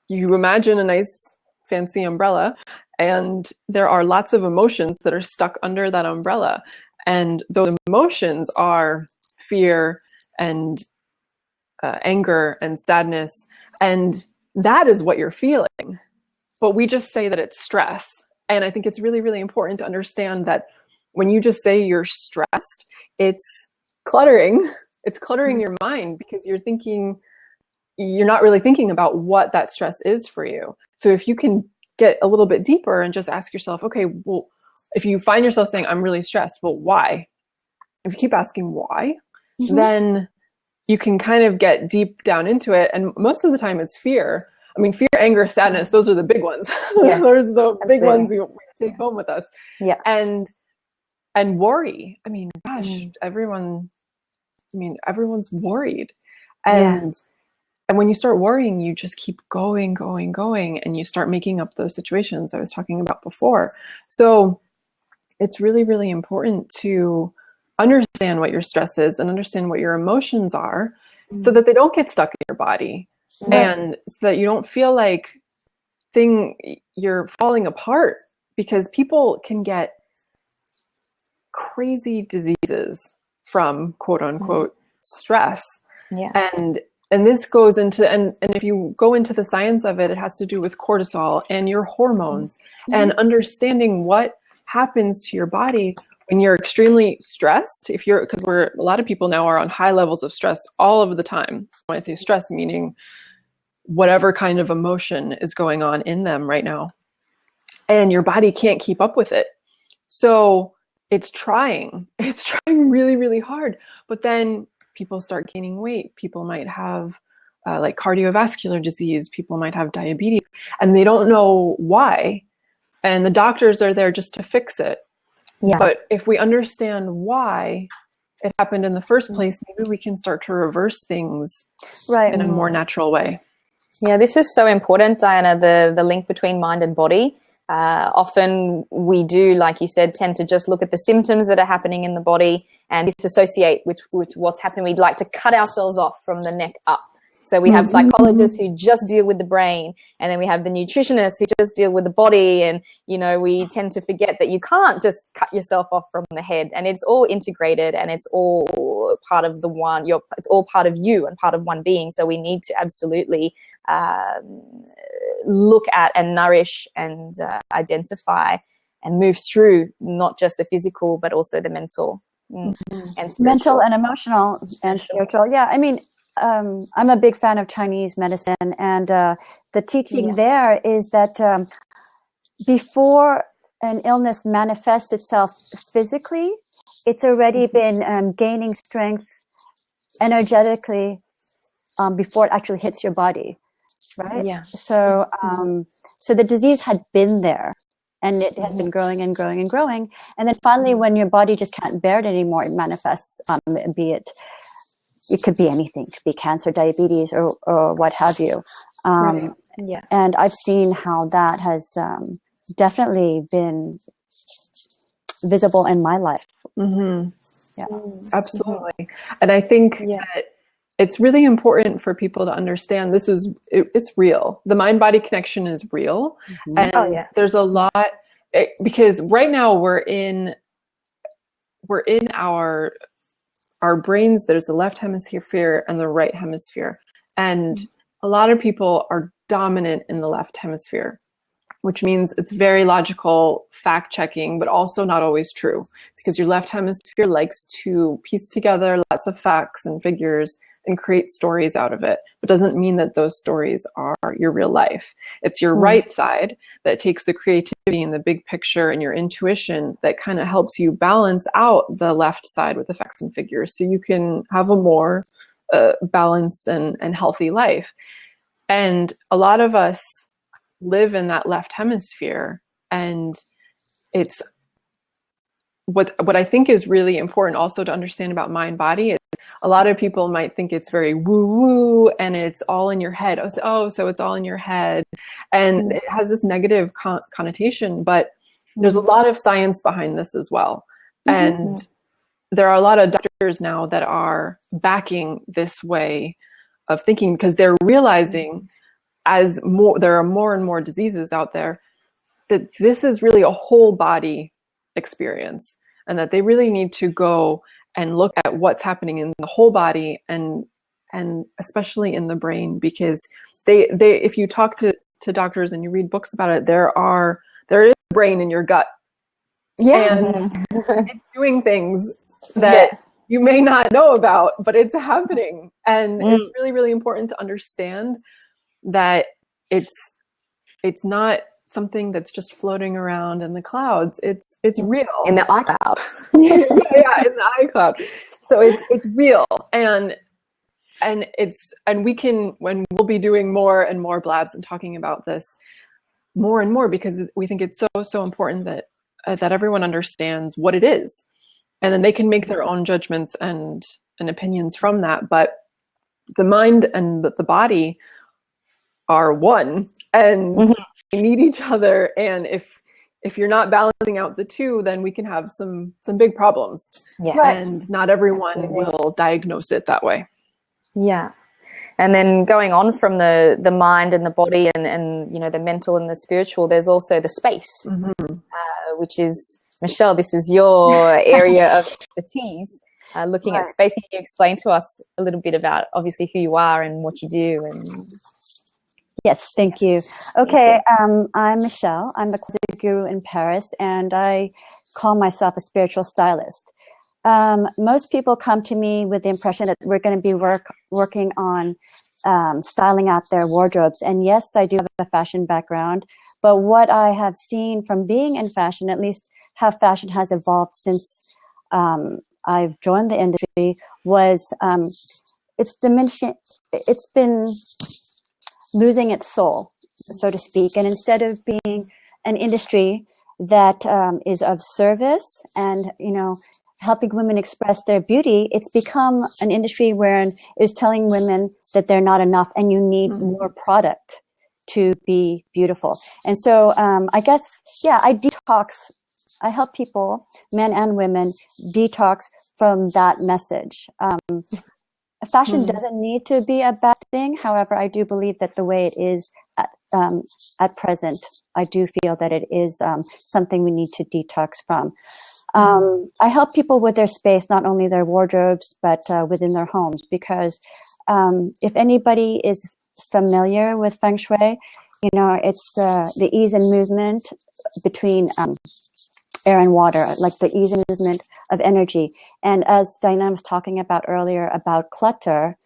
you imagine a nice fancy umbrella, and there are lots of emotions that are stuck under that umbrella. And those emotions are fear and anger and sadness. And that is what you're feeling. But we just say that it's stress. And I think it's really, really important to understand that when you just say you're stressed, it's cluttering. it's cluttering your mind because you're not really thinking about what that stress is for you. So if you can get a little bit deeper and just ask yourself, okay, well, if you find yourself saying, I'm really stressed, well, why? If you keep asking why, then you can kind of get deep down into it. And most of the time it's fear. I mean, fear, anger, sadness, those are the big ones. Yeah, Those are the big ones absolutely. we take home with us. Yeah. And worry. I mean, gosh, everyone's worried. And when you start worrying, you just keep going, and you start making up those situations I was talking about before. So it's really, really important to understand what your stress is and understand what your emotions are so that they don't get stuck in your body. And so that you don't feel like you're falling apart, because people can get crazy diseases from quote unquote stress. And this goes into, and if you go into the science of it, it has to do with cortisol and your hormones and understanding what happens to your body when you're extremely stressed. Because a lot of people now are on high levels of stress all of the time. When I say stress, meaning whatever kind of emotion is going on in them right now, and your body can't keep up with it. So it's trying really, really hard. But then people start gaining weight. People might have like cardiovascular disease. People might have diabetes, and they don't know why. And the doctors are there just to fix it. But if we understand why it happened in the first place, maybe we can start to reverse things in a more natural way. Yeah, this is so important, Diana, the link between mind and body. Often we do, like you said, tend to just look at the symptoms that are happening in the body and disassociate with what's happening. We'd like to cut ourselves off from the neck up. So we have psychologists who just deal with the brain, and then we have the nutritionists who just deal with the body. And, we tend to forget that you can't just cut yourself off from the head, and it's all integrated, and it's all part of it's all part of you and part of one being. So we need to absolutely look at and nourish and identify and move through not just the physical, but also the mental and spiritual. Mental and emotional and spiritual. Yeah, I mean, I'm a big fan of Chinese medicine, and the teaching there is that before an illness manifests itself physically, it's already been gaining strength energetically before it actually hits your body, right? Yeah. So, so the disease had been there, and it had been growing and growing and growing, and then finally, when your body just can't bear it anymore, it manifests. It could be anything. It could be cancer, diabetes, or what have you. And I've seen how that has definitely been visible in my life. Yeah, absolutely. And I think that it's really important for people to understand it's real. The mind-body connection is real. And there's a lot, because right now we're in our brains. There's the left hemisphere and the right hemisphere. And a lot of people are dominant in the left hemisphere, which means it's very logical, fact-checking, but also not always true, because your left hemisphere likes to piece together lots of facts and figures and create stories out of it. It doesn't mean that those stories are your real life. It's your right side that takes the creativity and the big picture and your intuition that kind of helps you balance out the left side with the facts and figures, so you can have a more balanced and healthy life. And a lot of us live in that left hemisphere, and it's what I think is really important also to understand about mind body is a lot of people might think it's very woo woo and it's all in your head. So it's all in your head, and it has this negative connotation, but there's a lot of science behind this as well. And there are a lot of doctors now that are backing this way of thinking, because they're realizing there are more and more diseases out there, that this is really a whole body experience, and that they really need to go and look at what's happening in the whole body, and especially in the brain, because they if you talk to doctors and you read books about it, there is a brain in your gut, and it's doing things that you may not know about, but it's happening. And it's really, really important to understand that it's not something that's just floating around in the clouds. It's real. In the iCloud. Yeah, in the iCloud. So it's real. And we can, when we'll be doing more and more blabs and talking about this more and more, because we think it's so important that everyone understands what it is, and then they can make their own judgments and opinions from that. But the mind and the body are one, and they need each other. And if you're not balancing out the two, then we can have some big problems. Yeah. And not everyone will diagnose it that way. Yeah. And then going on from the mind and the body and you know, the mental and the spiritual, there's also the space, which is, Michelle, this is your area of expertise, looking at space. Can you explain to us a little bit about obviously who you are and what you do? And Yes, thank you. Okay, I'm Michelle. I'm the closet guru in Paris, and I call myself a spiritual stylist. Most people come to me with the impression that we're going to be working on styling out their wardrobes. And yes, I do have a fashion background, but what I have seen from being in fashion, at least how fashion has evolved since I've joined the industry, was it's diminishing. It's been losing its soul, so to speak. And instead of being an industry that is of service and, you know, helping women express their beauty, it's become an industry where it's telling women that they're not enough and you need more product to be beautiful. And so I guess, I detox. I help people, men and women, detox from that message. Fashion doesn't need to be a bad thing. However, I do believe that the way it is at present, I do feel that it is something we need to detox from. I help people with their space, not only their wardrobes, but within their homes, because if anybody is familiar with Feng Shui, you know, it's the ease and movement between air and water, like the ease and movement of energy. And as Diana was talking about earlier about clutter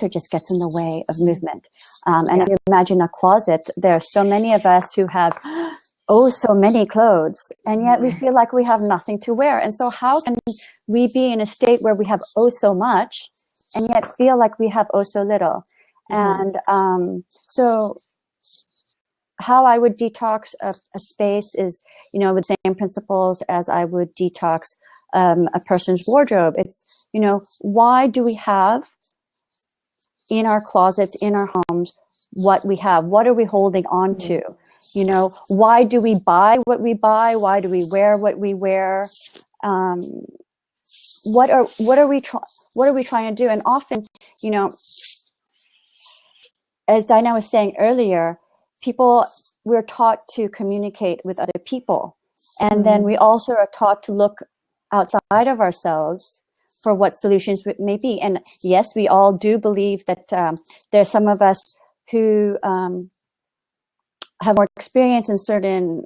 just gets in the way of movement. And if you imagine a closet, there are so many of us who have so many clothes, and yet we feel like we have nothing to wear. And so how can we be in a state where we have so much and yet feel like we have so little? And so how I would detox a space is, you know, with the same principles as I would detox a person's wardrobe. It's, you know, why do we have in our closets, in our homes, what we have? What are we holding on to? You know, why do we buy what we buy? Why do we wear what we wear? What are we trying to do? And often, you know, as Diana was saying earlier, we're taught to communicate with other people. And then we also are taught to look outside of ourselves for what solutions may be. And yes, we all do believe that there's some of us who have more experience in certain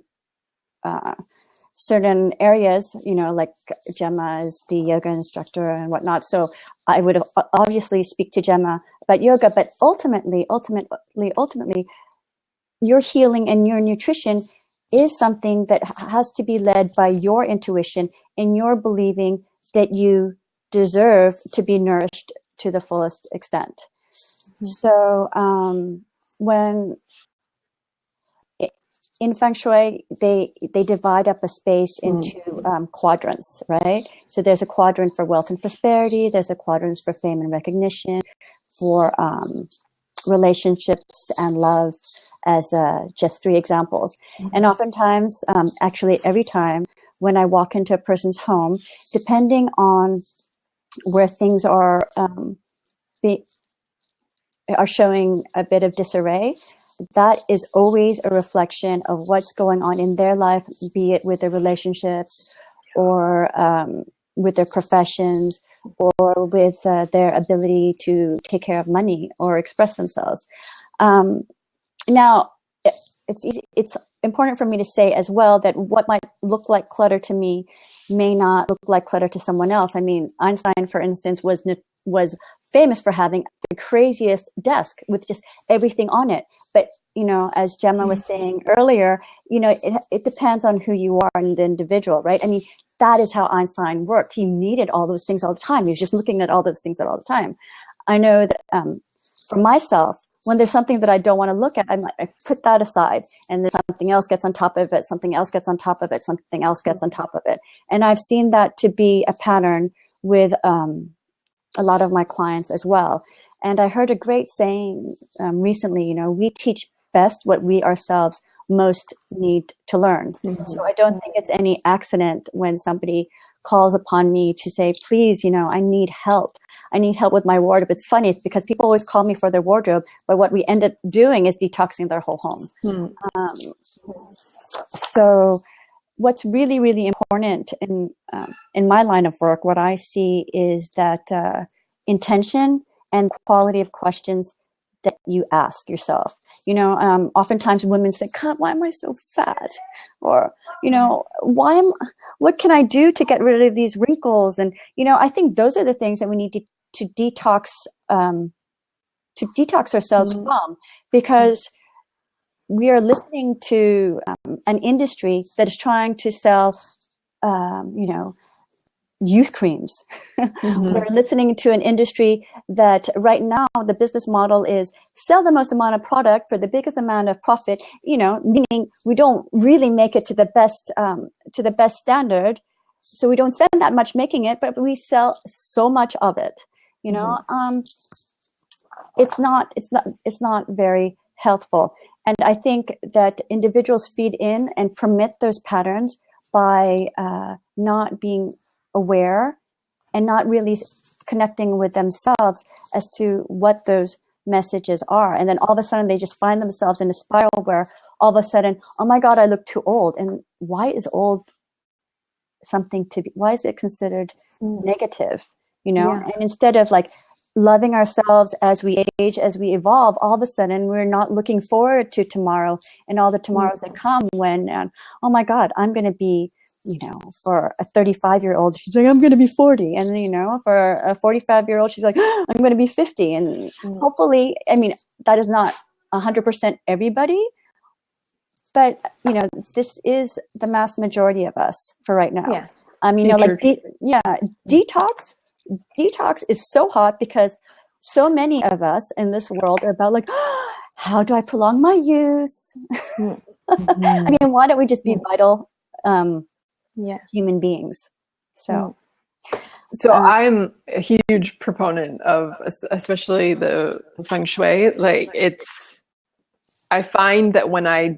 areas, you know, like Gemma is the yoga instructor and whatnot. So I would obviously speak to Gemma about yoga, but ultimately, your healing and your nutrition is something that has to be led by your intuition and your believing that you deserve to be nourished to the fullest extent. So when in Feng Shui, they divide up a space into quadrants, right? So there's a quadrant for wealth and prosperity. There's a quadrant for fame and recognition, for relationships and love, as just 3 examples. And oftentimes, actually every time when I walk into a person's home, depending on where things are showing a bit of disarray, that is always a reflection of what's going on in their life, be it with their relationships or with their professions or with their ability to take care of money or express themselves. Now, it's easy. It's important for me to say as well that what might look like clutter to me may not look like clutter to someone else. I mean, Einstein, for instance, was famous for having the craziest desk with just everything on it. But, you know, as Gemma was saying earlier, you know, it depends on who you are and the individual, right? I mean, that is how Einstein worked. He needed all those things all the time. He was just looking at all those things all the time. I know that for myself, when there's something that I don't want to look at, I put that aside, and then something else gets on top of it, something else gets on top of it, something else gets on top of it. And I've seen that to be a pattern with a lot of my clients as well. And I heard a great saying recently, you know, we teach best what we ourselves most need to learn. Mm-hmm. So I don't think it's any accident when somebody calls upon me to say, please, you know, I need help. I need help with my wardrobe. It's funny, it's because people always call me for their wardrobe, but what we end up doing is detoxing their whole home. So what's really, really important in my line of work, what I see is that intention and quality of questions that you ask yourself. You know, oftentimes women say, God, why am I so fat? Or, you know, what can I do to get rid of these wrinkles? And, you know, I think those are the things that we need to detox ourselves from, because we are listening to an industry that is trying to sell, you know, youth creams. We're listening to an industry that right now the business model is sell the most amount of product for the biggest amount of profit, you know, meaning we don't really make it to the best standard. So we don't spend that much making it, but we sell so much of it, you know. It's not very healthful. And I think that individuals feed in and permit those patterns by not being aware and not really connecting with themselves as to what those messages are. And then all of a sudden they just find themselves in a spiral where all of a sudden, oh my God, I look too old. And why is old something why is it considered negative? You know, and instead of like loving ourselves as we age, as we evolve, all of a sudden we're not looking forward to tomorrow and all the tomorrows that come when, oh my God, I'm going to be, you know, for a 35-year-old, she's like, I'm going to be 40. And, you know, for a 45-year-old, she's like, I'm going to be 50. And hopefully, I mean, that is not 100% everybody, but, you know, this is the mass majority of us for right now. Yeah. You know, like, detox is so hot because so many of us in this world are about like, how do I prolong my youth? I mean, why don't we just be vital human beings? So I'm a huge proponent of, especially the feng shui. Like I find that when I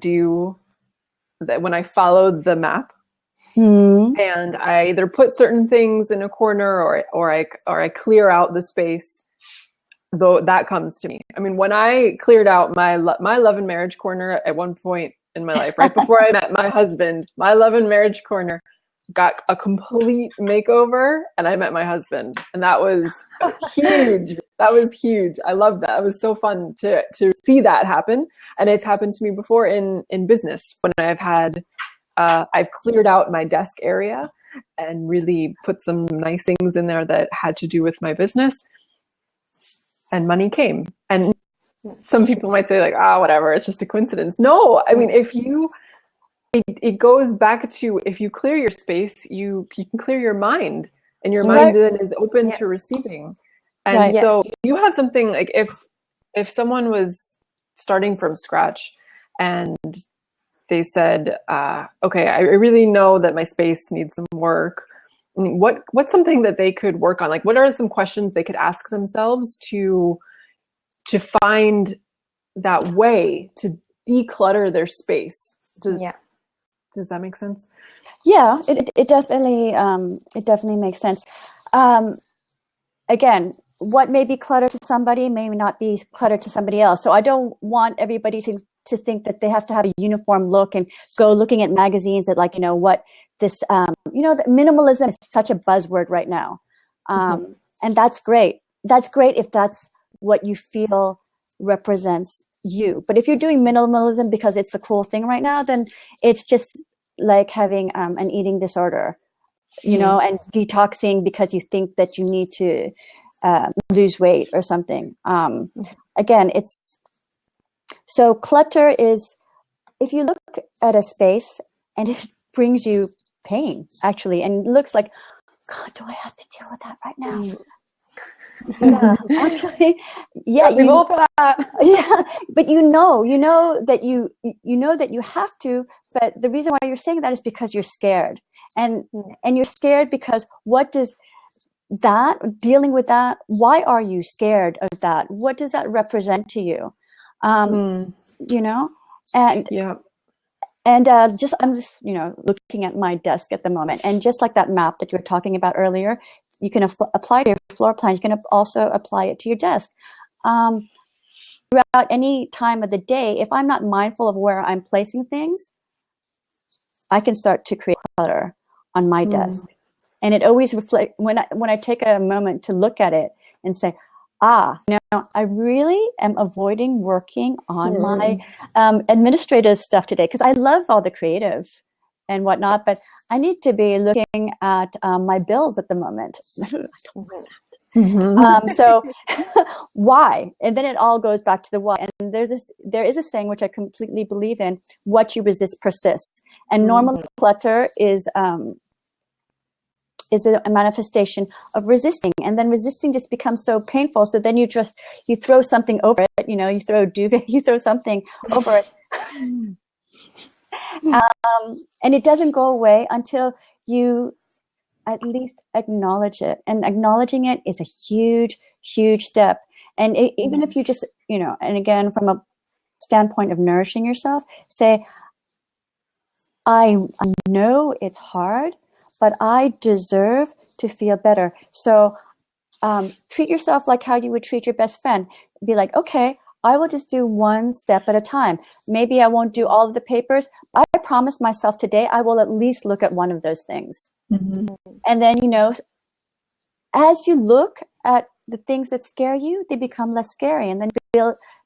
follow the map, and I either put certain things in a corner or I clear out the space, though that comes to me. I mean, when I cleared out my love and marriage corner at one point in my life, right before I met my husband, my love and marriage corner got a complete makeover, and I met my husband, and that was huge. That was huge. I love that. It was so fun to see that happen, and it's happened to me before in business when I've cleared out my desk area and really put some nice things in there that had to do with my business, and money came. And some people might say like, whatever, it's just a coincidence. No, I mean, it goes back to, if you clear your space, you can clear your mind, and your mind then is open to receiving. And so you have something like, if someone was starting from scratch and they said, okay, I really know that my space needs some work. What's something that they could work on? Like, what are some questions they could ask themselves to find that way to declutter their space? Does that make sense? Yeah, it definitely makes sense. Again, what may be clutter to somebody may not be clutter to somebody else. So I don't want everybody to think that they have to have a uniform look and go looking at magazines at, like, you know, what this, you know, that minimalism is such a buzzword right now. And that's great. That's great if that's what you feel represents you. But if you're doing minimalism because it's the cool thing right now, then it's just like having an eating disorder, you know, and detoxing because you think that you need to lose weight or something. Again, so clutter is, if you look at a space and it brings you pain, actually, and it looks like, God, do I have to deal with that right now? Yeah, actually, yeah, we've all for that. Yeah, but you know that you have to. But the reason why you're saying that is because you're scared, and you're scared because what does that, dealing with that? Why are you scared of that? What does that represent to you? You know, and yeah. And I'm just, looking at my desk at the moment, and just like that map that you were talking about earlier, you can apply to your floor plan. You can also apply it to your desk. Throughout any time of the day, if I'm not mindful of where I'm placing things, I can start to create clutter on my desk. And it always reflects when I take a moment to look at it and say, I really am avoiding working on my administrative stuff today because I love all the creative and whatnot, but I need to be looking at my bills at the moment. So why? And then it all goes back to the why. And there is a saying which I completely believe in: what you resist persists. And normal clutter is a manifestation of resisting, and then resisting just becomes so painful. So then you throw something over it, you throw a duvet, you throw something over it, and it doesn't go away until you at least acknowledge it. And acknowledging it is a huge, huge step. And even if you just, and again, from a standpoint of nourishing yourself, say, I know it's hard, but I deserve to feel better. So treat yourself like how you would treat your best friend. Be like, okay, I will just do one step at a time. Maybe I won't do all of the papers. I promise myself today I will at least look at one of those things. And then, as you look at the things that scare you, they become less scary, and then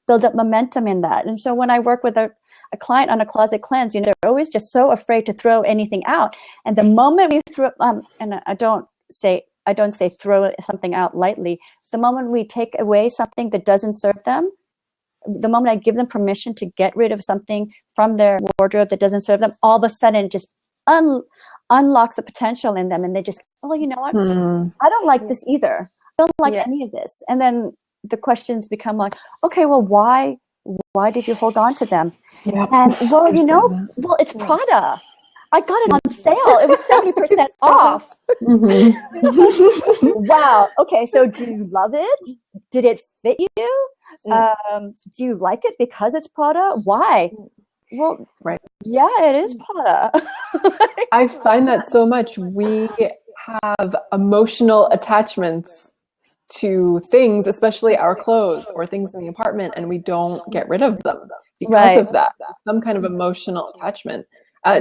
build up momentum in that. And so when I work with a client on a closet cleanse, they're always just so afraid to throw anything out. And the moment we throw, and I don't say throw something out lightly. The moment we take away something that doesn't serve them, the moment I give them permission to get rid of something from their wardrobe that doesn't serve them, all of a sudden it just unlocks the potential in them, and they just, oh, you know what? I don't like this either. I don't like any of this. And then the questions become like, okay, well, why did you hold on to them? And well, it's Prada. I got it on sale. It was 70% off. Wow. Okay. So do you love it? Did it fit you? Do you like it because it's Prada? Why? Well, right. Yeah, it is Prada. I find that so much. We have emotional attachments to things, especially our clothes or things in the apartment, and we don't get rid of them because of that. Some kind of emotional attachment.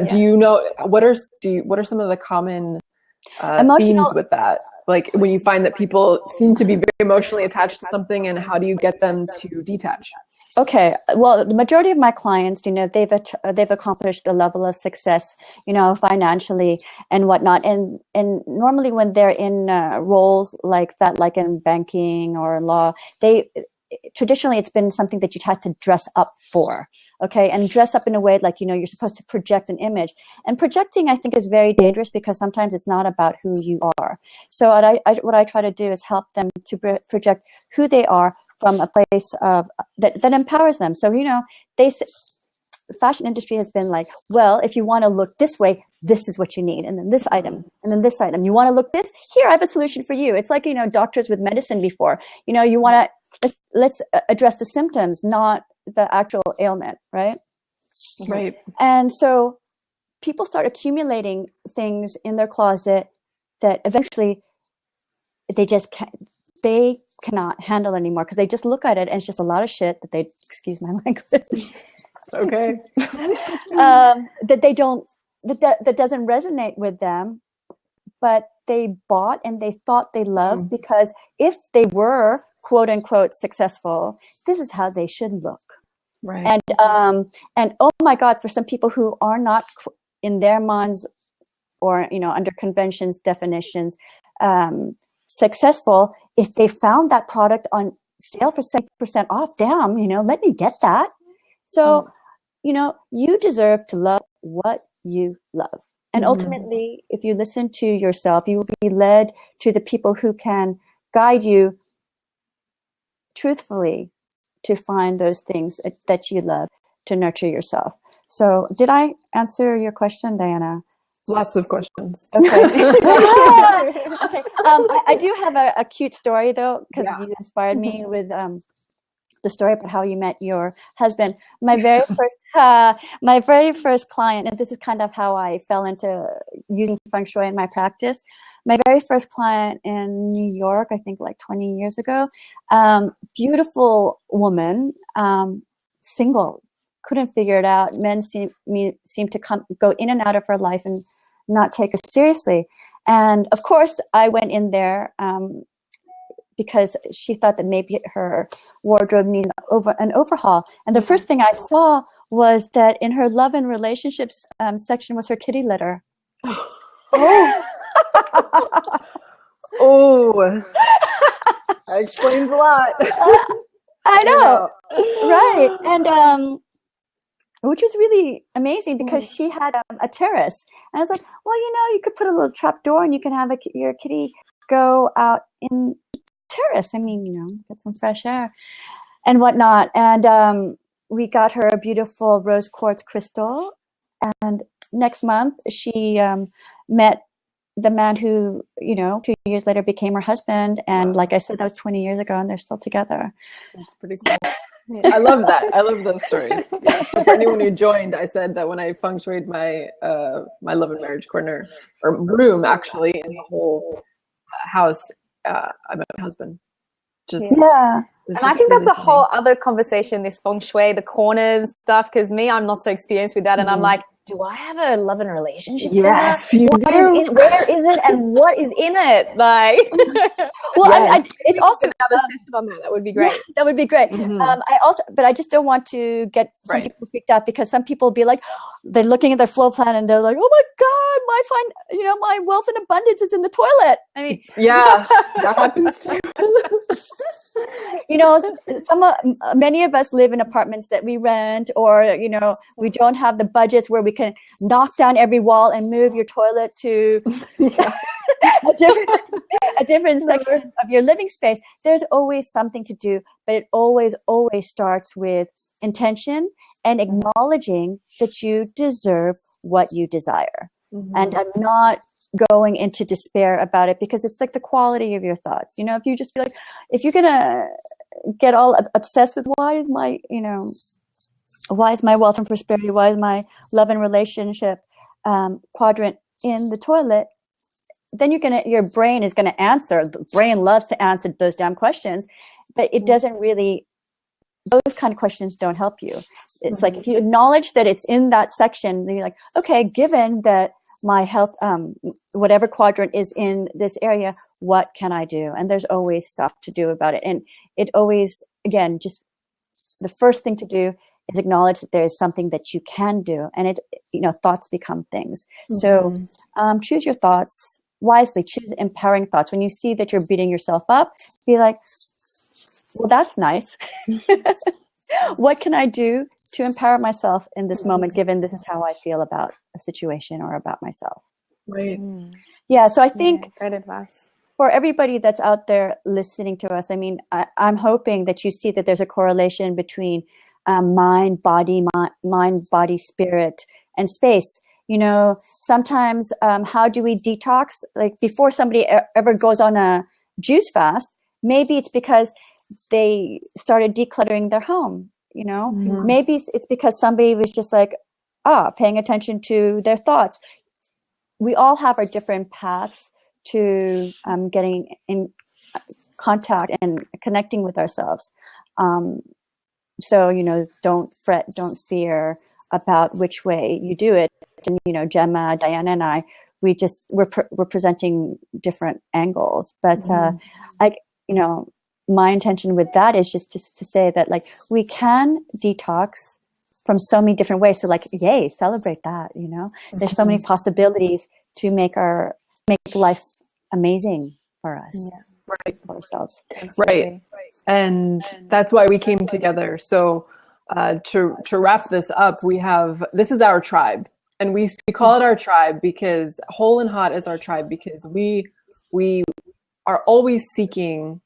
Do you know what are some of the common themes with that? Like when you find that people seem to be very emotionally attached to something, and how do you get them to detach? Okay, well, the majority of my clients, they've accomplished a level of success, financially and whatnot. And normally when they're in roles like that, like in banking or law, traditionally it's been something that you've had to dress up for. Okay, and dress up in a way like, you're supposed to project an image. And projecting, I think, is very dangerous because sometimes it's not about who you are. So what I try to do is help them to project who they are from a place of that empowers them. So, the fashion industry has been like, well, if you want to look this way, this is what you need. And then this item, and then this item. You want to look this? Here, I have a solution for you. It's like, doctors with medicine before. You want to, let's address the symptoms, not the actual ailment, right? Right. And so people start accumulating things in their closet that eventually they cannot handle anymore because they just look at it and it's just a lot of shit that they, excuse my language. Okay. that doesn't resonate with them, but they bought and they thought they loved because if they were quote unquote successful, this is how they should look. Right. And oh my God, for some people who are not in their minds or, under conventions, definitions, successful, if they found that product on sale for 70% off, damn, let me get that. So, you deserve to love what you love. And ultimately, if you listen to yourself, you will be led to the people who can guide you truthfully to find those things that you love, to nurture yourself. So did I answer your question, Diana? Lots of questions. Okay. Okay. I do have a cute story, though, because you inspired me with the story about how you met your husband. My very first client, and this is kind of how I fell into using feng shui in my practice. My very first client in New York, I think like 20 years ago, beautiful woman, single, couldn't figure it out. Men seem to go in and out of her life and not take her seriously. And of course, I went in there because she thought that maybe her wardrobe needed an overhaul. And the first thing I saw was that in her love and relationships section was her kitty litter. Oh, that explains a lot. I know, right? And which was really amazing because she had a terrace, and I was like, well, you could put a little trap door, and you can have your kitty go out in terrace. I mean, get some fresh air and whatnot. And we got her a beautiful rose quartz crystal. And next month, she met the man who, 2 years later became her husband. And like I said, that was 20 years ago, and they're still together. That's pretty cool. I love that. I love those stories. Yeah. So for anyone who joined, I said that when I feng shuied my my love and marriage corner, or room actually, in the whole house, I met my husband. And I think that's a whole other conversation, this feng shui, the corners stuff, because I'm not so experienced with that. And I'm like, do I have a love and relationship? Yes, you do. Where is it and what is in it? Like, well, it's also another session on that. That would be great. Yeah, that would be great. But I just don't want to get some people freaked out, because some people will be like, they're looking at their flow plan and they're like, oh my God, my wealth and abundance is in the toilet. I mean, that happens too. Many of us live in apartments that we rent, or we don't have the budgets where we can knock down every wall and move your toilet to a different section of your living space. There's always something to do, but it always starts with intention and acknowledging that you deserve what you desire. And I'm not going into despair about it, because it's like the quality of your thoughts. If you just be like, if you're gonna get all obsessed with why is my wealth and prosperity, why is my love and relationship quadrant in the toilet, then your brain is gonna answer. The brain loves to answer those damn questions, but it doesn't really. Those kind of questions don't help you. It's like, if you acknowledge that it's in that section, then you're like, okay, given that my health, whatever quadrant is in this area, what can I do? And there's always stuff to do about it. And it always, again, just the first thing to do is acknowledge that there is something that you can do. And thoughts become things. So choose your thoughts wisely, choose empowering thoughts. When you see that you're beating yourself up, be like, well, that's nice. What can I do to empower myself in this moment, given this is how I feel about a situation or about myself? Right. Yeah. So I think great advice for everybody that's out there listening to us. I mean, I'm hoping that you see that there's a correlation between mind, body, spirit, and space. Sometimes how do we detox? Like, before somebody ever goes on a juice fast, maybe it's because they started decluttering their home. Maybe it's because somebody was just like, paying attention to their thoughts. We all have our different paths to getting in contact and connecting with ourselves. So, don't fret, don't fear about which way you do it. And, Gemma, Diana, and I, we're presenting different angles, but my intention with that is just to say that like we can detox from so many different ways. So like, yay, celebrate that, you know, there's so many possibilities to make life amazing for us, right, for ourselves. Right. And that's why we came together. So to wrap this up, this is our tribe, and we call it our tribe because Whole and Hot is our tribe, because we are always seeking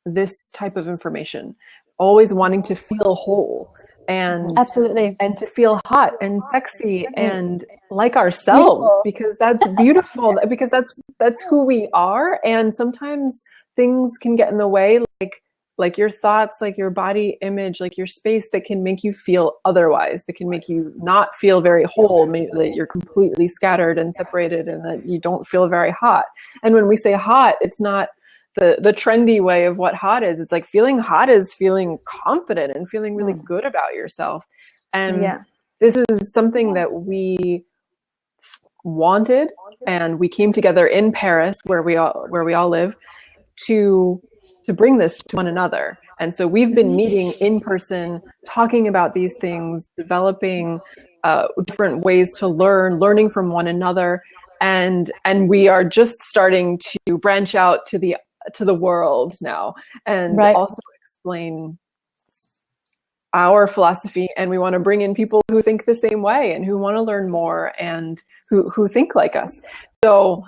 this type of information, always wanting to feel whole and absolutely, and to feel hot and sexy and like ourselves, because that's beautiful, because that's who we are. And sometimes things can get in the way, like your thoughts, like your body image, like your space, that can make you feel otherwise, that can make you not feel very whole, maybe that you're completely scattered and separated and that you don't feel very hot. And when we say hot, it's not the trendy way of what hot is. It's like feeling hot is feeling confident and feeling really good about yourself. And this is something that we wanted, and we came together in Paris, where we all live, to bring this to one another. And so we've been meeting in person, talking about these things, developing different ways to learning from one another. And we are just starting to branch out to the world now, and also explain our philosophy. And we want to bring in people who think the same way and who want to learn more and who think like us. So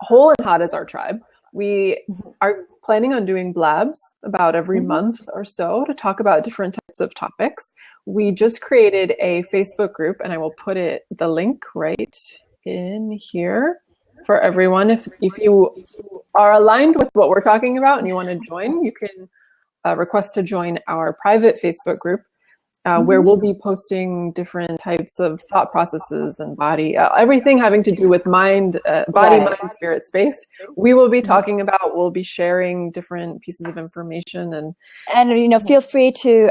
Whole and Hot is our tribe. We are planning on doing blabs about every month or so to talk about different types of topics. We just created a Facebook group, and I will put the link right in here for everyone. If you are aligned with what we're talking about and you want to join, you can request to join our private Facebook group, where we'll be posting different types of thought processes and body, everything having to do with mind, body, mind, spirit, space. We will be talking about, we'll be sharing different pieces of information, and you know, feel free to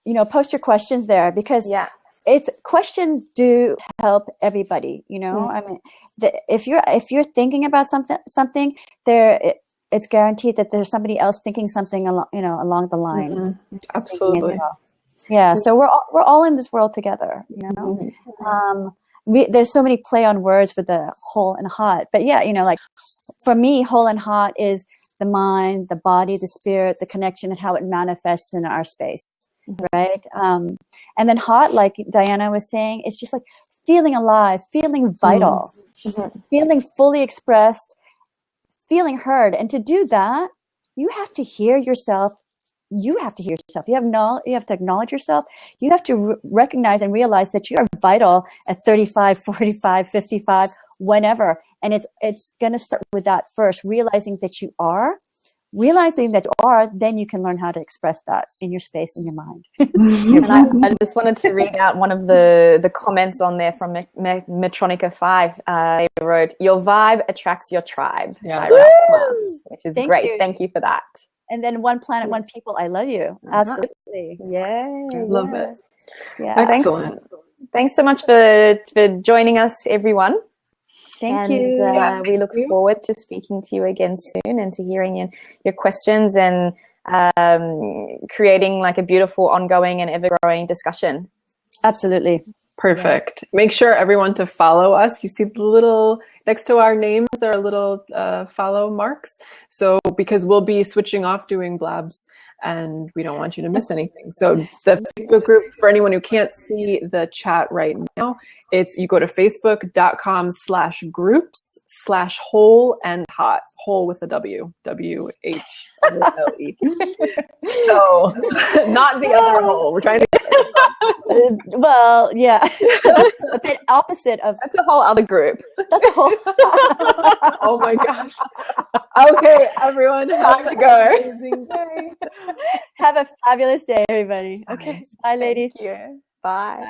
you know, post your questions there, because questions do help everybody, you know. I mean, if you're thinking about something there, it's guaranteed that there's somebody else thinking something along the line. Absolutely. Yeah, so we're all in this world together, you know. There's so many play on words with the whole and hot, but yeah, you know, like for me, whole and hot is the mind, the body, the spirit, the connection, and how it manifests in our space, right? And then hot, like Diana was saying, it's just like feeling alive, feeling vital, feeling fully expressed, feeling heard. And to do that, you have to hear yourself. You have to acknowledge yourself. You have to recognize and realize that you are vital at 35, 45, 55, whenever. And it's going to start with that first, realizing that you are, then you can learn how to express that in your space, in your mind. And I just wanted to read out one of the comments on there from Metronica 5. They wrote, "Your vibe attracts your tribe," by Ralph Smarts, which is great. You. Thank you for that. And then One Planet, One People, I love you. Absolutely. Yeah. I love it. Yeah. Excellent. Thanks so much for joining us, everyone. Thank you. We look forward to speaking to you again soon, and to hearing your questions, and creating like a beautiful, ongoing and ever-growing discussion. Absolutely. Perfect. Make sure everyone to follow us. You see the little, next to our names, there are little follow marks. So because we'll be switching off doing blabs, and we don't want you to miss anything. So the Facebook group, for anyone who can't see the chat right now, you go to facebook.com/groups/whole and hot, whole with a W, W-H-O-L-E. So not the other whole. We're trying to well, yeah. A bit opposite of. That's a whole other group. That's a whole. Oh my gosh. Okay, everyone, have to go. Amazing day. Have a fabulous day, everybody. Okay. Bye, ladies. Thank you. Bye.